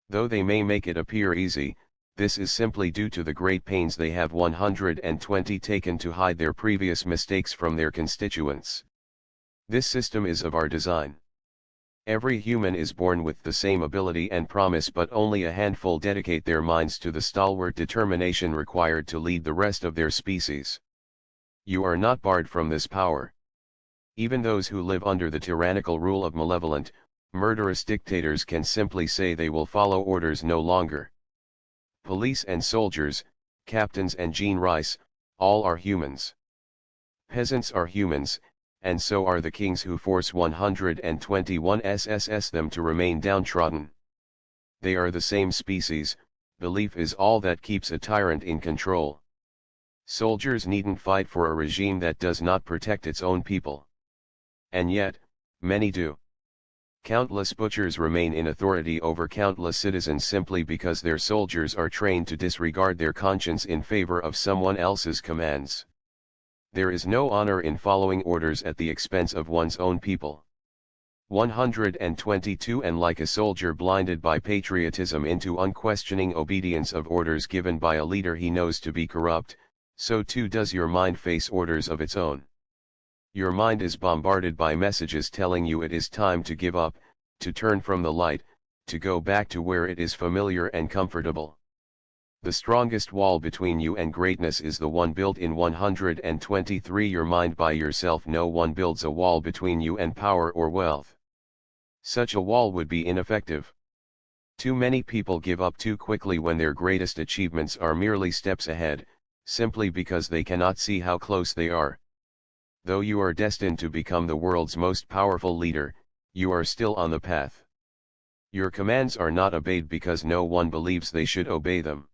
Though they may make it appear easy, this is simply due to the great pains they have 120 taken to hide their previous mistakes from their constituents. This system is of our design. Every human is born with the same ability and promise, but only a handful dedicate their minds to the stalwart determination required to lead the rest of their species. You are not barred from this power. Even those who live under the tyrannical rule of malevolent, murderous dictators can simply say they will follow orders no longer. Police and soldiers, captains and Jean Rice, all are humans. Peasants are humans, and so are the kings who force 121 SSS them to remain downtrodden. They are the same species. Belief is all that keeps a tyrant in control. Soldiers needn't fight for a regime that does not protect its own people. And yet, many do. Countless butchers remain in authority over countless citizens simply because their soldiers are trained to disregard their conscience in favor of someone else's commands. There is no honor in following orders at the expense of one's own people. 122 And like a soldier blinded by patriotism into unquestioning obedience of orders given by a leader he knows to be corrupt, so too does your mind face orders of its own. Your mind is bombarded by messages telling you it is time to give up, to turn from the light, to go back to where it is familiar and comfortable. The strongest wall between you and greatness is the one built in 123 your mind by yourself. No one builds a wall between you and power or wealth. Such a wall would be ineffective. Too many people give up too quickly when their greatest achievements are merely steps ahead, simply because they cannot see how close they are. Though you are destined to become the world's most powerful leader, you are still on the path. Your commands are not obeyed because no one believes they should obey them.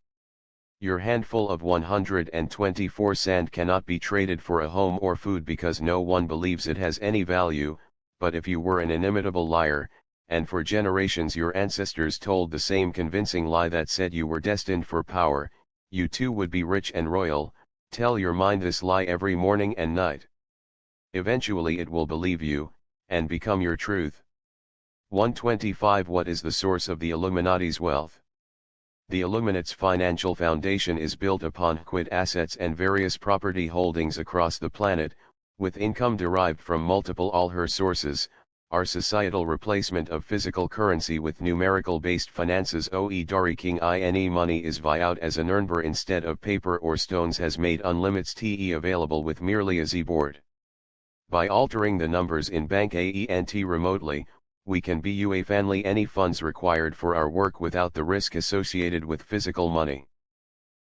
Your handful of 124 sand cannot be traded for a home or food because no one believes it has any value, but if you were an inimitable liar, and for generations your ancestors told the same convincing lie that said you were destined for power, you too would be rich and royal. Tell your mind this lie every morning and night. Eventually it will believe you, and become your truth. 125 What is the source of the Illuminati's wealth? The Illuminates' financial foundation is built upon liquid assets and various property holdings across the planet, with income derived from multiple all her sources. Our societal replacement of physical currency with numerical-based finances Dari King INE money is viewed as an earnbar instead of paper or stones has made unlimited available with merely a Z-board. By altering the numbers in bank AENT remotely, we can BUA family any funds required for our work without the risk associated with physical money.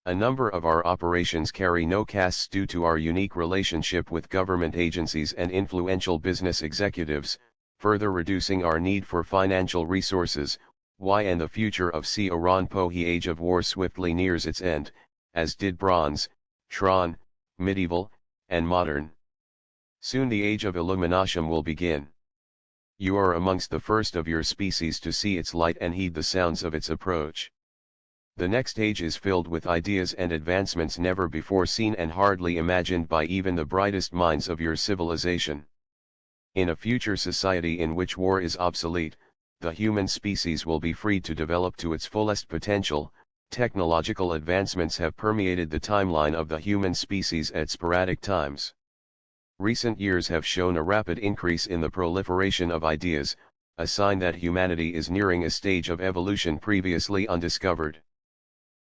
A number of our operations carry no costs due to our unique relationship with government agencies and influential business executives, further reducing our need for financial resources. And the future of Ron Pohi age of war swiftly nears its end, as did Bronze, Tron, Medieval, and Modern. Soon the age of Illumination will begin. You are amongst the first of your species to see its light and heed the sounds of its approach. The next age is filled with ideas and advancements never before seen and hardly imagined by even the brightest minds of your civilization. In a future society in which war is obsolete, the human species will be freed to develop to its fullest potential. Technological advancements have permeated the timeline of the human species at sporadic times. Recent years have shown a rapid increase in the proliferation of ideas, a sign that humanity is nearing a stage of evolution previously undiscovered.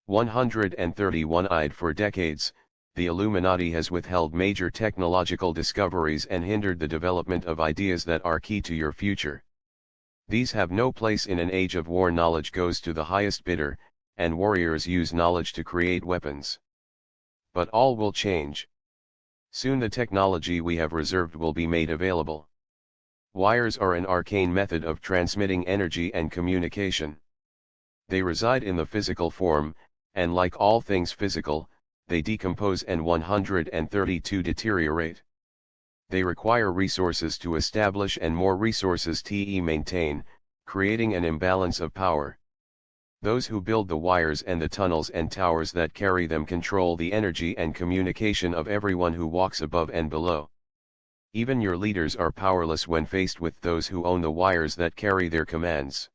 131 For decades, the Illuminati has withheld major technological discoveries and hindered the development of ideas that are key to your future. These have no place in an age of war. Knowledge goes to the highest bidder, and warriors use knowledge to create weapons. But all will change. Soon the technology we have reserved will be made available. Wires are an arcane method of transmitting energy and communication. They reside in the physical form, and like all things physical, they decompose and 132 deteriorate. They require resources to establish and more resources to maintain, creating an imbalance of power. Those who build the wires and the tunnels and towers that carry them control the energy and communication of everyone who walks above and below. Even your leaders are powerless when faced with those who own the wires that carry their commands.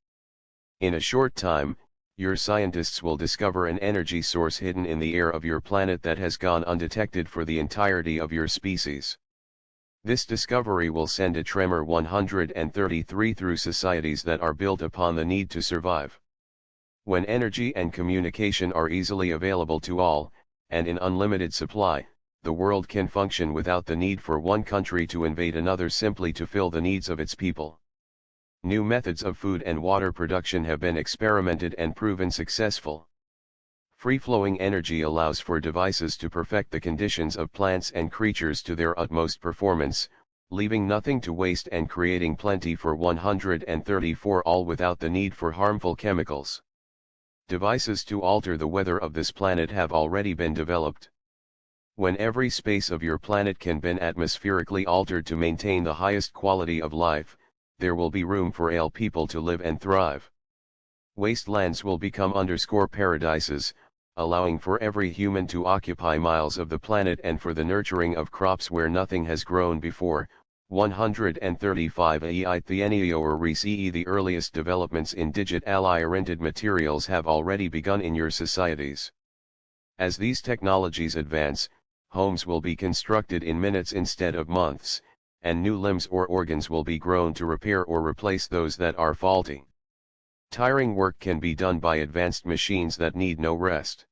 In a short time, your scientists will discover an energy source hidden in the air of your planet that has gone undetected for the entirety of your species. This discovery will send a tremor 133 through societies that are built upon the need to survive. When energy and communication are easily available to all, and in unlimited supply, the world can function without the need for one country to invade another simply to fill the needs of its people. New methods of food and water production have been experimented and proven successful. Free-flowing energy allows for devices to perfect the conditions of plants and creatures to their utmost performance, leaving nothing to waste and creating plenty for 134 all without the need for harmful chemicals. Devices to alter the weather of this planet have already been developed. When every space of your planet can be atmospherically altered to maintain the highest quality of life, there will be room for all people to live and thrive. Wastelands will become paradises, allowing for every human to occupy miles of the planet and for the nurturing of crops where nothing has grown before. 135 The earliest developments in digital-oriented materials have already begun in your societies. As these technologies advance, homes will be constructed in minutes instead of months, and new limbs or organs will be grown to repair or replace those that are faulty. Tiring work can be done by advanced machines that need no rest.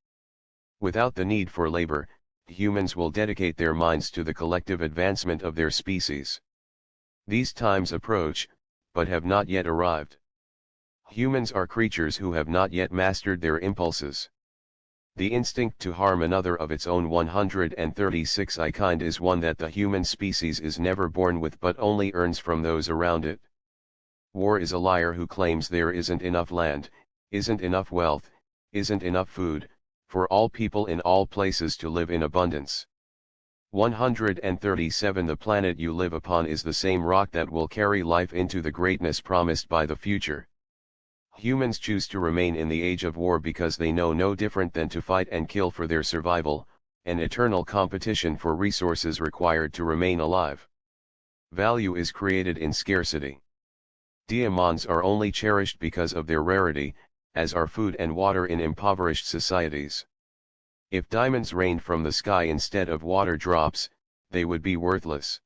Without the need for labor, humans will dedicate their minds to the collective advancement of their species. These times approach, but have not yet arrived. Humans are creatures who have not yet mastered their impulses. The instinct to harm another of its own 136 kind is one that the human species is never born with but only earns from those around it. War is a liar who claims there isn't enough land, isn't enough wealth, isn't enough food, for all people in all places to live in abundance. 137 The planet you live upon is the same rock that will carry life into the greatness promised by the future. Humans choose to remain in the age of war because they know no different than to fight and kill for their survival, an eternal competition for resources required to remain alive. Value is created in scarcity. Diamonds are only cherished because of their rarity, as are food and water in impoverished societies. If diamonds rained from the sky instead of water drops, they would be worthless.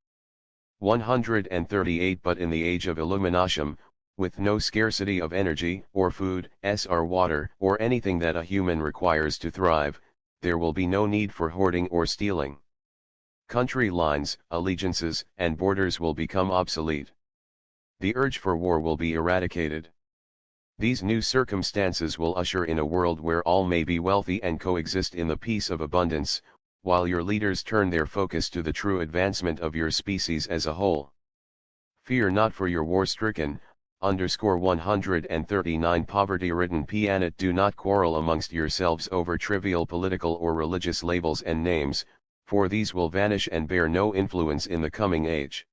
138 But in the age of illumination, with no scarcity of energy, or food, or water, or anything that a human requires to thrive, there will be no need for hoarding or stealing. Country lines, allegiances, and borders will become obsolete. The urge for war will be eradicated. These new circumstances will usher in a world where all may be wealthy and coexist in the peace of abundance, while your leaders turn their focus to the true advancement of your species as a whole. Fear not for your war-stricken, 139 Poverty-ridden planet. Do not quarrel amongst yourselves over trivial political or religious labels and names, for these will vanish and bear no influence in the coming age.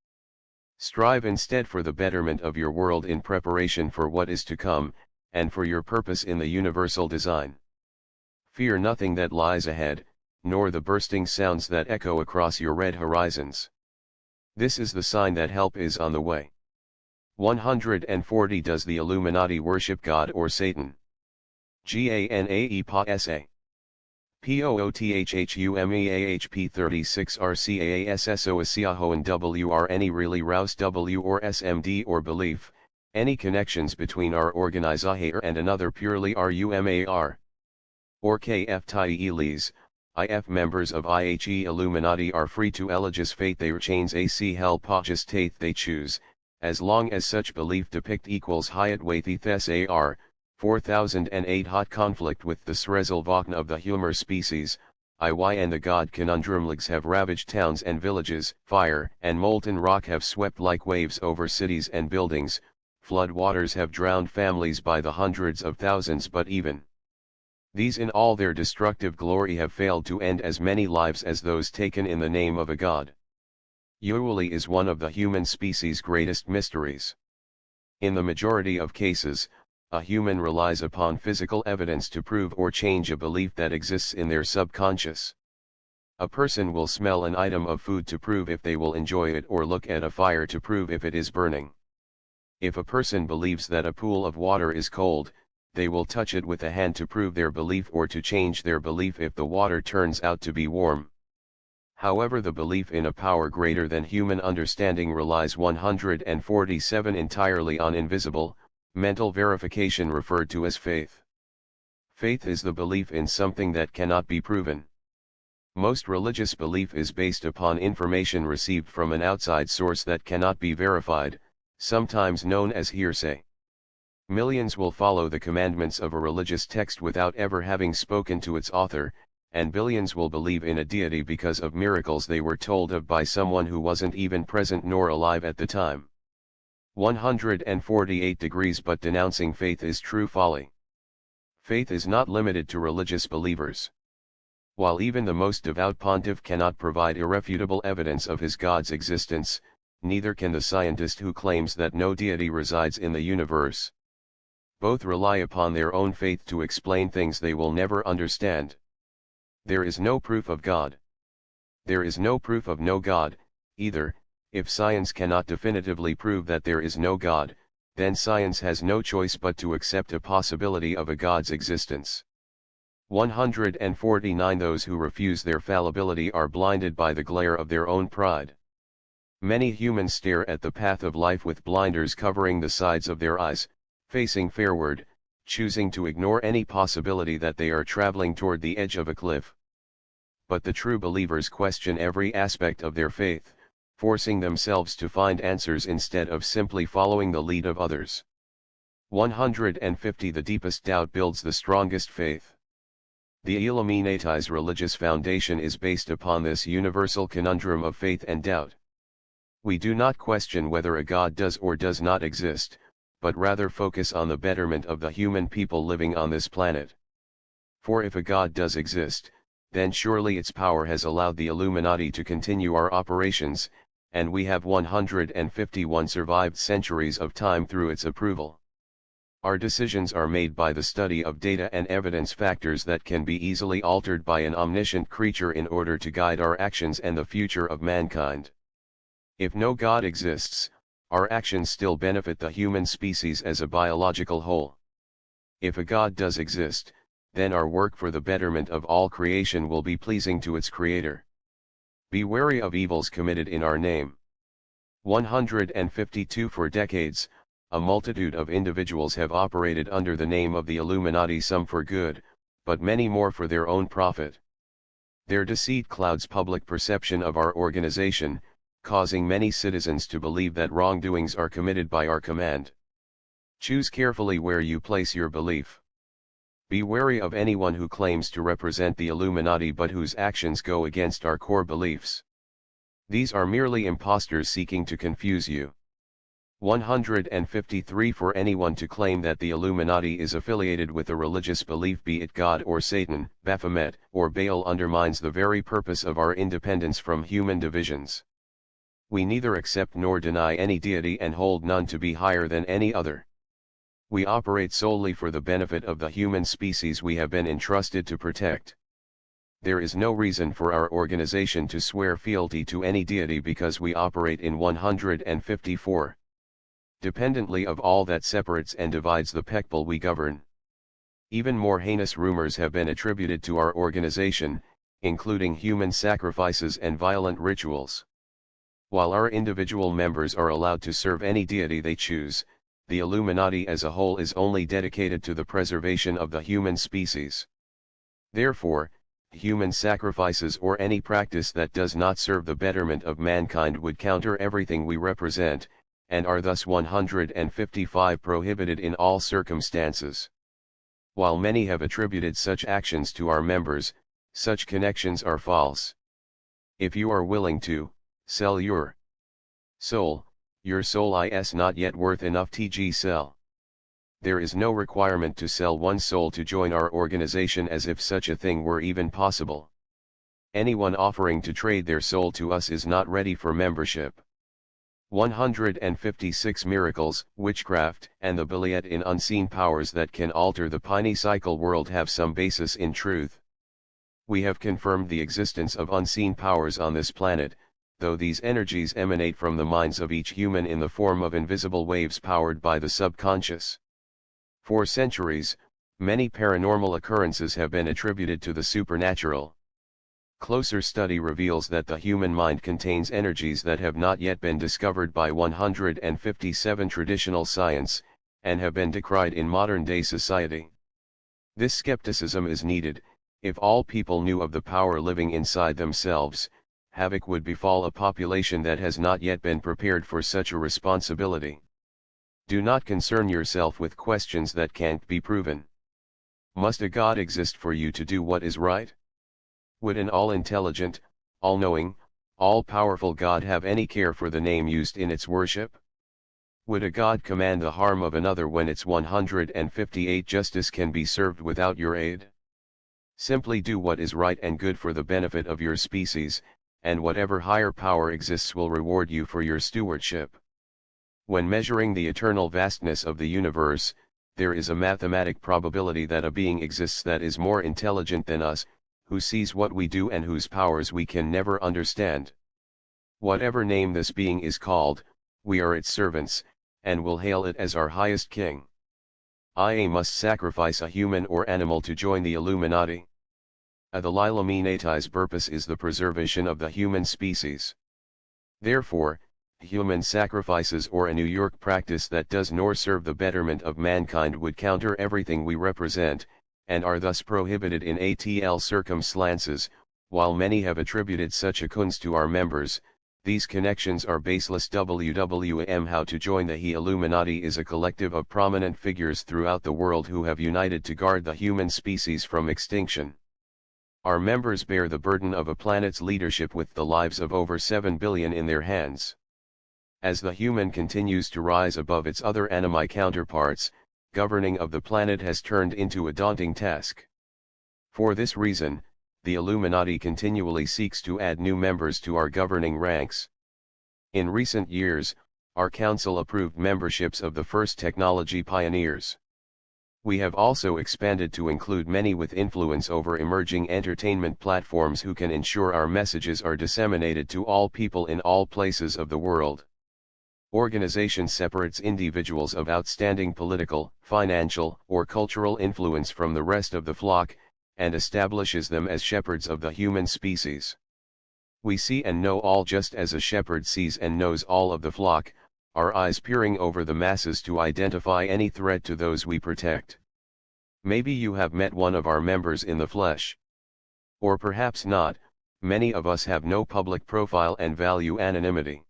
Strive instead for the betterment of your world in preparation for what is to come, and for your purpose in the universal design. Fear nothing that lies ahead, nor the bursting sounds that echo across your red horizons. This is the sign that help is on the way. 140 Does the Illuminati worship God or Satan? GANAEPA POOTHHUMEAHP 36 RCAASSOASIAHOAN WR Any really rouse W or SMD or belief, any connections between our organizer and another purely RUMAR. Or KF Tieles, IF members of IHE Illuminati are free to allegious fate their chains AC hell pages taith they choose, as long as such belief depict equals Hyatt Waithithes AR. 4008 Hot conflict with the Srezel Vokn of the humor species, IY and the God conundrumlegs have ravaged towns and villages, fire and molten rock have swept like waves over cities and buildings, flood waters have drowned families by the hundreds of thousands, but even these in all their destructive glory have failed to end as many lives as those taken in the name of a God. Usually is one of the human species' greatest mysteries. In the majority of cases, a human relies upon physical evidence to prove or change a belief that exists in their subconscious. A person will smell an item of food to prove if they will enjoy it, or look at a fire to prove if it is burning. If a person believes that a pool of water is cold, they will touch it with a hand to prove their belief or to change their belief if the water turns out to be warm. However, the belief in a power greater than human understanding relies 147 entirely on invisible, mental verification referred to as faith. Faith is the belief in something that cannot be proven. Most religious belief is based upon information received from an outside source that cannot be verified, sometimes known as hearsay. Millions will follow the commandments of a religious text without ever having spoken to its author, and billions will believe in a deity because of miracles they were told of by someone who wasn't even present nor alive at the time. 148 degrees. But denouncing faith is true folly. Faith is not limited to religious believers. While even the most devout pontiff cannot provide irrefutable evidence of his God's existence, neither can the scientist who claims that no deity resides in the universe. Both rely upon their own faith to explain things they will never understand. There is no proof of God. There is no proof of no God, either. If science cannot definitively prove that there is no God, then science has no choice but to accept a possibility of a God's existence. 149 Those who refuse their fallibility are blinded by the glare of their own pride. Many humans stare at the path of life with blinders covering the sides of their eyes, facing fairward, choosing to ignore any possibility that they are traveling toward the edge of a cliff. But the true believers question every aspect of their faith, forcing themselves to find answers instead of simply following the lead of others. 150 The deepest doubt builds the strongest faith. The Illuminati's religious foundation is based upon this universal conundrum of faith and doubt. We do not question whether a God does or does not exist, but rather focus on the betterment of the human people living on this planet. For if a God does exist, then surely its power has allowed the Illuminati to continue our operations, and we have 151 survived centuries of time through its approval. Our decisions are made by the study of data and evidence factors that can be easily altered by an omniscient creature in order to guide our actions and the future of mankind. If no God exists, our actions still benefit the human species as a biological whole. If a God does exist, then our work for the betterment of all creation will be pleasing to its creator. Be wary of evils committed in our name. 152 For decades, a multitude of individuals have operated under the name of the Illuminati, some for good, but many more for their own profit. Their deceit clouds public perception of our organization, causing many citizens to believe that wrongdoings are committed by our command. Choose carefully where you place your belief. Be wary of anyone who claims to represent the Illuminati but whose actions go against our core beliefs. These are merely imposters seeking to confuse you. 153 For anyone to claim that the Illuminati is affiliated with a religious belief, be it God or Satan, Baphomet, or Baal, undermines the very purpose of our independence from human divisions. We neither accept nor deny any deity and hold none to be higher than any other. We operate solely for the benefit of the human species we have been entrusted to protect. There is no reason for our organization to swear fealty to any deity because we operate in 154. Dependently of all that separates and divides the people we govern. Even more heinous rumors have been attributed to our organization, including human sacrifices and violent rituals. While our individual members are allowed to serve any deity they choose, the Illuminati as a whole is only dedicated to the preservation of the human species. Therefore, human sacrifices or any practice that does not serve the betterment of mankind would counter everything we represent, and are thus 155 prohibited in all circumstances. While many have attributed such actions to our members, Such connections are false. If you are willing to sell your soul is not yet worth enough to sell. There is no requirement to sell one's soul to join our organization, as if such a thing were even possible. Anyone offering to trade their soul to us is not ready for membership. 156 Miracles, witchcraft, and the belief in unseen powers that can alter the piney cycle world have some basis in truth. We have confirmed the existence of unseen powers on this planet, though these energies emanate from the minds of each human in the form of invisible waves powered by the subconscious. For centuries, many paranormal occurrences have been attributed to the supernatural. Closer study reveals that the human mind contains energies that have not yet been discovered by 157 traditional science, and have been decried in modern-day society. This skepticism is needed. If all people knew of the power living inside themselves, havoc would befall a population that has not yet been prepared for such a responsibility. Do not concern yourself with questions that can't be proven. Must a God exist for you to do what is right? Would an all-intelligent, all-knowing, all-powerful God have any care for the name used in its worship? Would a God command the harm of another when its 158 justice can be served without your aid? Simply do what is right and good for the benefit of your species, and whatever higher power exists will reward you for your stewardship. When measuring the eternal vastness of the universe, there is a mathematic probability that a being exists that is more intelligent than us, who sees what we do and whose powers we can never understand. Whatever name this being is called, we are its servants, and will hail it as our highest king. IA must sacrifice a human or animal to join the Illuminati. The Illuminati's purpose is the preservation of the human species. Therefore, human sacrifices or a New York practice that does nor serve the betterment of mankind would counter everything we represent, and are thus prohibited in ATL circumstances. While many have attributed such a kunst to our members, these connections are baseless. How to join the Illuminati is a collective of prominent figures throughout the world who have united to guard the human species from extinction. Our members bear the burden of a planet's leadership with the lives of over 7 billion in their hands. As the human continues to rise above its other animi counterparts, governing of the planet has turned into a daunting task. For this reason, the Illuminati continually seeks to add new members to our governing ranks. In recent years, our council approved memberships of the first technology pioneers. We have also expanded to include many with influence over emerging entertainment platforms who can ensure our messages are disseminated to all people in all places of the world. Organization separates individuals of outstanding political, financial, or cultural influence from the rest of the flock, and establishes them as shepherds of the human species. We see and know all just as a shepherd sees and knows all of the flock, our eyes peering over the masses to identify any threat to those we protect. Maybe you have met one of our members in the flesh. Or perhaps not. Many of us have no public profile and value anonymity.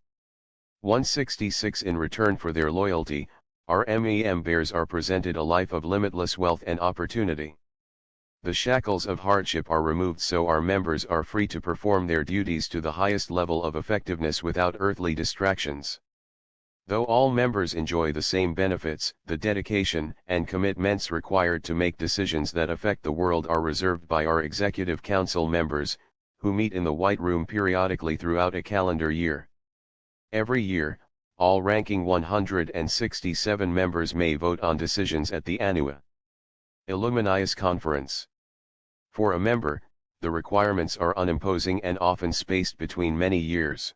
166 In return for their loyalty, our members are presented a life of limitless wealth and opportunity. The shackles of hardship are removed so our members are free to perform their duties to the highest level of effectiveness without earthly distractions. Though all members enjoy the same benefits, the dedication and commitments required to make decisions that affect the world are reserved by our Executive Council members, who meet in the White Room periodically throughout a calendar year. Every year, all ranking 167 members may vote on decisions at the annual Illuminatus Conference. For a member, the requirements are unimposing and often spaced between many years.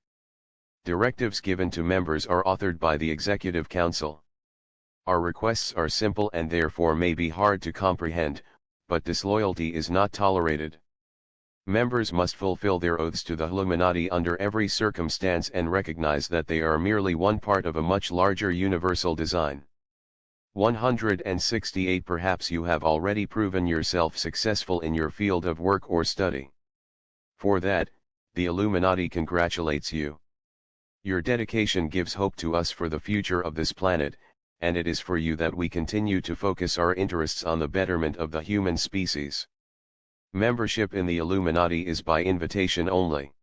Directives given to members are authored by the Executive Council. Our requests are simple and therefore may be hard to comprehend, but disloyalty is not tolerated. Members must fulfill their oaths to the Illuminati under every circumstance and recognize that they are merely one part of a much larger universal design. 168 Perhaps you have already proven yourself successful in your field of work or study. For that, the Illuminati congratulates you. Your dedication gives hope to us for the future of this planet, and it is for you that we continue to focus our interests on the betterment of the human species. Membership in the Illuminati is by invitation only.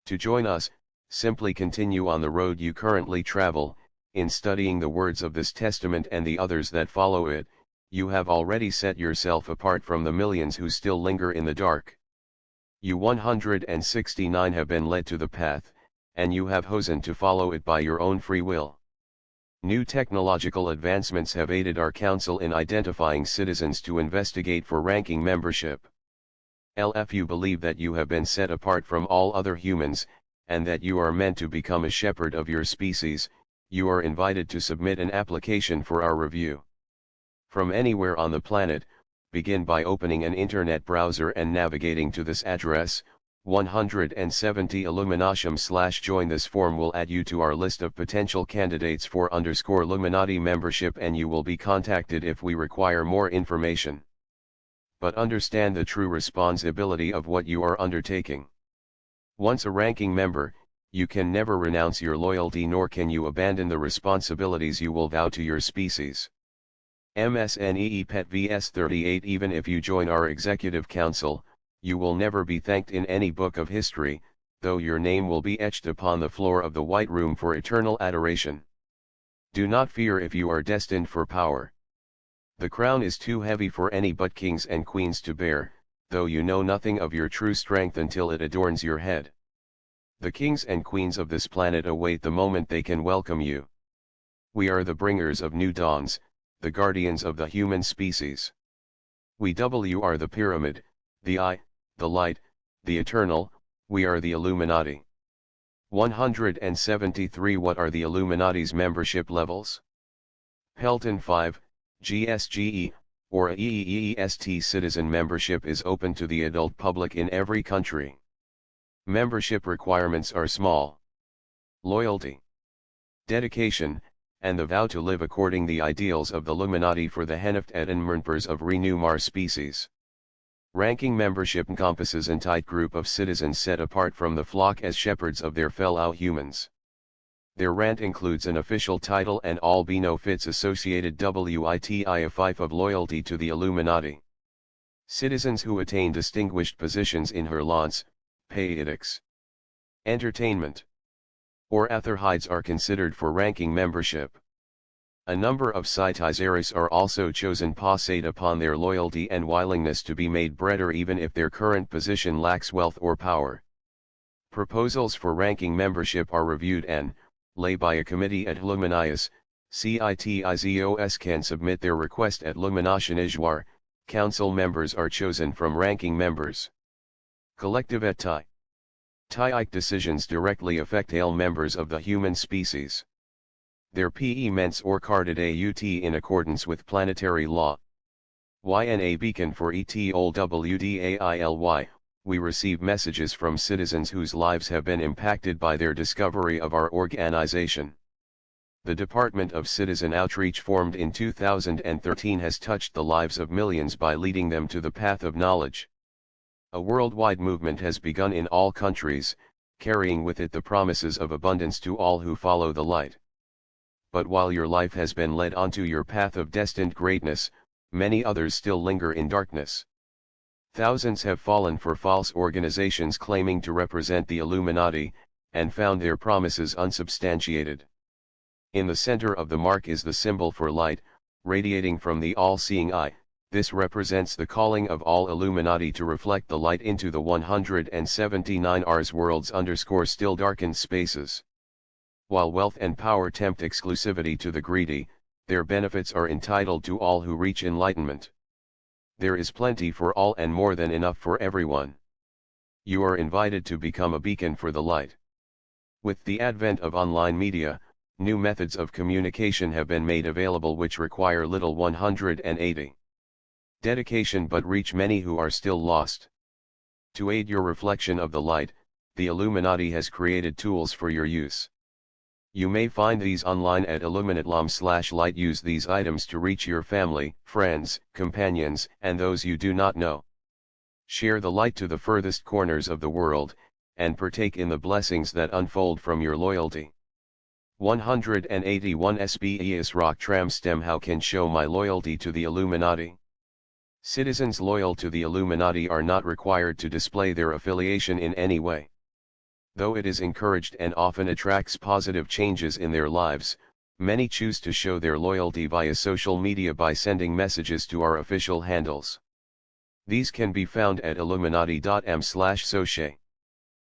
To join us, simply continue on the road you currently travel. In studying the words of this testament and the others that follow it, you have already set yourself apart from the millions who still linger in the dark. You 169 have been led to the path, and you have chosen to follow it by your own free will. New technological advancements have aided our council in identifying citizens to investigate for ranking membership. If you believe that you have been set apart from all other humans, and that you are meant to become a shepherd of your species, you are invited to submit an application for our review. From anywhere on the planet, begin by opening an internet browser and navigating to this address, 170 illuminatium/join. This form will add you to our list of potential candidates for _Illuminati membership, and you will be contacted if we require more information. But understand the true responsibility of what you are undertaking. Once a ranking member, you can never renounce your loyalty, nor can you abandon the responsibilities you will vow to your species. MSNEE Pet vs 38. Even if you join our executive council, you will never be thanked in any book of history, though your name will be etched upon the floor of the White Room for eternal adoration. Do not fear if you are destined for power. The crown is too heavy for any but kings and queens to bear, though you know nothing of your true strength until it adorns your head. The kings and queens of this planet await the moment they can welcome you. We are the bringers of new dawns, the guardians of the human species. We are the pyramid, the eye, the light, the eternal. We are the Illuminati. 173. What are the Illuminati's membership levels? Pelton 5, GSGE, or EEEST. Citizen membership is open to the adult public in every country. Membership requirements are small. Loyalty, dedication, and the vow to live according the ideals of the Illuminati for the Henneft and Mernpers of Renew Mar species. Ranking membership encompasses a tight group of citizens set apart from the flock as shepherds of their fellow humans. Their rank includes an official title and all benefits associated with a fief of loyalty to the Illuminati. Citizens who attain distinguished positions in her lance, pay edicts, entertainment, or atherhides are considered for ranking membership. A number of citizens are also chosen based upon their loyalty and willingness to be made better even if their current position lacks wealth or power. Proposals for ranking membership are reviewed and laid by a committee at Illuminatus. Citizens can submit their request at Illuminationiswar. Council members are chosen from ranking members. Collective et Taic decisions directly affect all members of the human species. Their ments or carded out in accordance with planetary law. In a beacon for ETOLWDAILY, we receive messages from citizens whose lives have been impacted by their discovery of our organization. The Department of Citizen Outreach, formed in 2013, has touched the lives of millions by leading them to the path of knowledge. A worldwide movement has begun in all countries, carrying with it the promises of abundance to all who follow the light. But while your life has been led onto your path of destined greatness, many others still linger in darkness. Thousands have fallen for false organizations claiming to represent the Illuminati, and found their promises unsubstantiated. In the center of the mark is the symbol for light, radiating from the all-seeing eye. This represents the calling of all Illuminati to reflect the light into the 179 Rs worlds still darkened spaces. While wealth and power tempt exclusivity to the greedy, their benefits are entitled to all who reach enlightenment. There is plenty for all and more than enough for everyone. You are invited to become a beacon for the light. With the advent of online media, new methods of communication have been made available which require little 180 dedication but reach many who are still lost. To aid your reflection of the light, the Illuminati has created tools for your use. You may find these online at illuminatlam/light. Use these items to reach your family, friends, companions, and those you do not know. Share the light to the furthest corners of the world, and partake in the blessings that unfold from your loyalty. 181 SBES Rock Tram Stem. How can show my loyalty to the Illuminati? Citizens loyal to the Illuminati are not required to display their affiliation in any way. Though it is encouraged and often attracts positive changes in their lives, many choose to show their loyalty via social media by sending messages to our official handles. These can be found at illuminati.m/socie.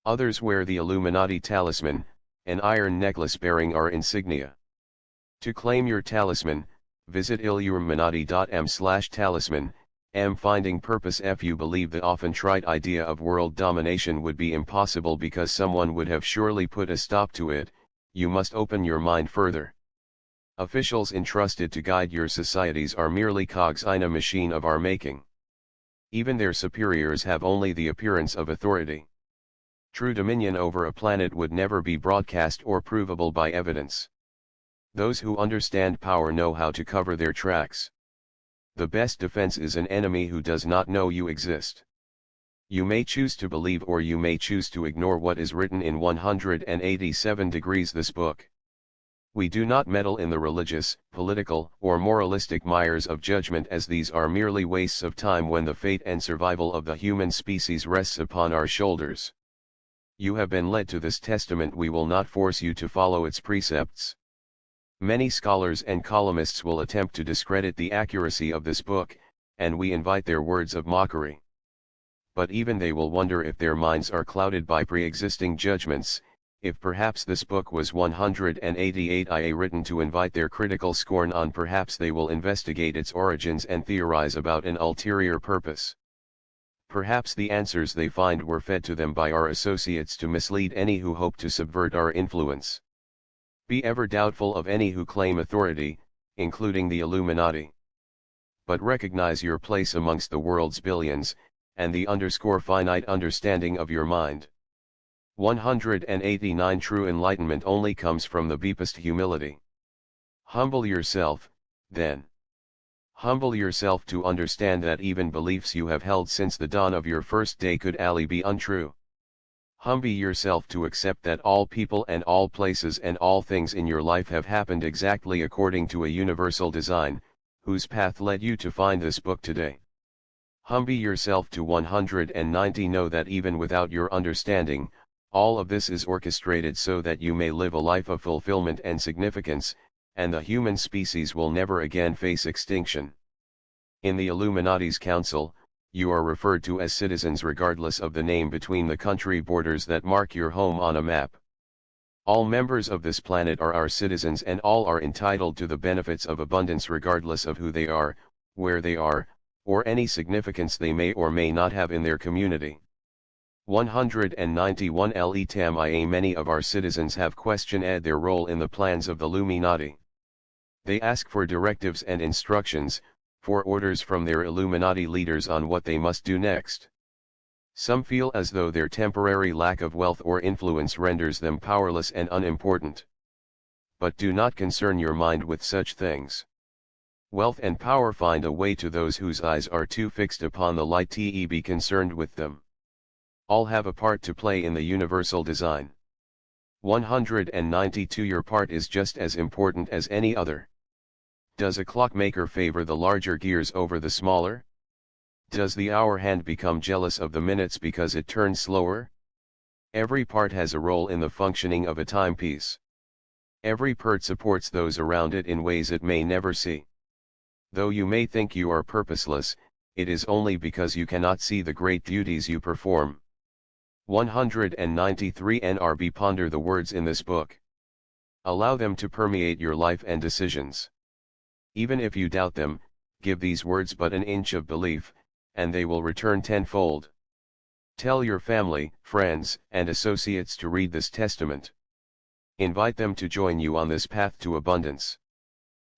Others wear the Illuminati talisman, an iron necklace bearing our insignia. To claim your talisman, visit illuminati.m/talisman. Finding purpose. If you believe the often trite idea of world domination would be impossible because someone would have surely put a stop to it, you must open your mind further. Officials entrusted to guide your societies are merely cogs in a machine of our making. Even their superiors have only the appearance of authority. True dominion over a planet would never be broadcast or provable by evidence. Those who understand power know how to cover their tracks. The best defense is an enemy who does not know you exist. You may choose to believe or you may choose to ignore what is written in 187 degrees this book. We do not meddle in the religious, political, or moralistic mires of judgment, as these are merely wastes of time when the fate and survival of the human species rests upon our shoulders. You have been led to this testament. We will not force you to follow its precepts. Many scholars and columnists will attempt to discredit the accuracy of this book, and we invite their words of mockery. But even they will wonder if their minds are clouded by pre-existing judgments, if perhaps this book was 188 IA written to invite their critical scorn on. Perhaps they will investigate its origins and theorize about an ulterior purpose. Perhaps the answers they find were fed to them by our associates to mislead any who hope to subvert our influence. Be ever doubtful of any who claim authority, including the Illuminati. But recognize your place amongst the world's billions, and the finite understanding of your mind. 189 True enlightenment only comes from the deepest humility. Humble yourself, then. Humble yourself to understand that even beliefs you have held since the dawn of your first day could only be untrue. Humble yourself to accept that all people and all places and all things in your life have happened exactly according to a universal design, whose path led you to find this book today. Humble yourself to 190 Know that even without your understanding, all of this is orchestrated so that you may live a life of fulfillment and significance, and the human species will never again face extinction. In the Illuminati's council, you are referred to as citizens regardless of the name between the country borders that mark your home on a map. All members of this planet are our citizens, and all are entitled to the benefits of abundance regardless of who they are, where they are, or any significance they may or may not have in their community. 191 Letam IA Many of our citizens have questioned their role in the plans of the Illuminati. They ask for directives and instructions, for orders from their Illuminati leaders on what they must do next. Some feel as though their temporary lack of wealth or influence renders them powerless and unimportant. But do not concern your mind with such things. Wealth and power find a way to those whose eyes are too fixed upon the light to be concerned with them. All have a part to play in the universal design. 192 Your part is just as important as any other. Does a clockmaker favor the larger gears over the smaller? Does the hour hand become jealous of the minutes because it turns slower? Every part has a role in the functioning of a timepiece. Every part supports those around it in ways it may never see. Though you may think you are purposeless, it is only because you cannot see the great duties you perform. 193 NRB Ponder the words in this book. Allow them to permeate your life and decisions. Even if you doubt them, give these words but an inch of belief, and they will return tenfold. Tell your family, friends, and associates to read this testament. Invite them to join you on this path to abundance.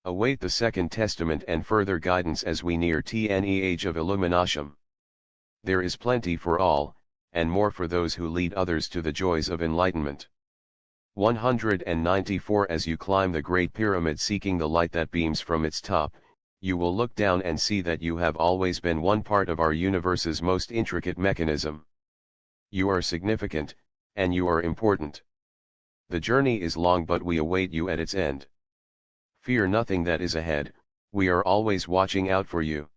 Await the Second Testament and further guidance as we near the age of illumination. There is plenty for all, and more for those who lead others to the joys of enlightenment. 194 As you climb the Great Pyramid seeking the light that beams from its top, you will look down and see that you have always been one part of our universe's most intricate mechanism. You are significant, and you are important. The journey is long, but we await you at its end. Fear nothing that is ahead, we are always watching out for you.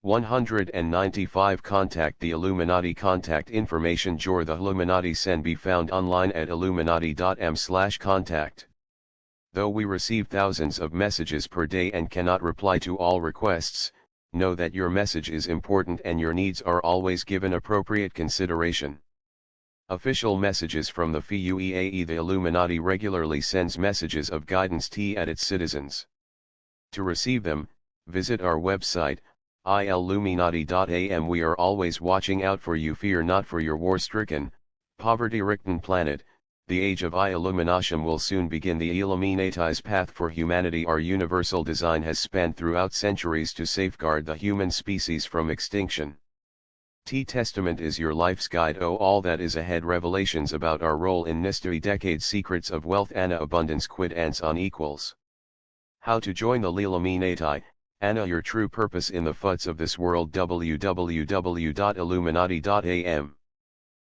195 Contact the Illuminati. Contact information for the Illuminati can be found online at illuminati.m/contact. Though we receive thousands of messages per day and cannot reply to all requests, know that your message is important and your needs are always given appropriate consideration. Official messages from the FUEAE. The Illuminati regularly sends messages of guidance to its citizens. To receive them, visit our website, illuminati.am. We are always watching out for you. Fear not, for your war-stricken, poverty-ridden planet. The age of illumination will soon begin. The illuminatus path for humanity. Our universal design has spanned throughout centuries to safeguard the human species from extinction. Testament is your life's guide. Oh, all that is ahead. Revelations about our role in mystery decades. Secrets of wealth. Anna abundance. Quid ans on equals. How to join the Illuminati. Anna your true purpose in the futs of this world. www.illuminati.am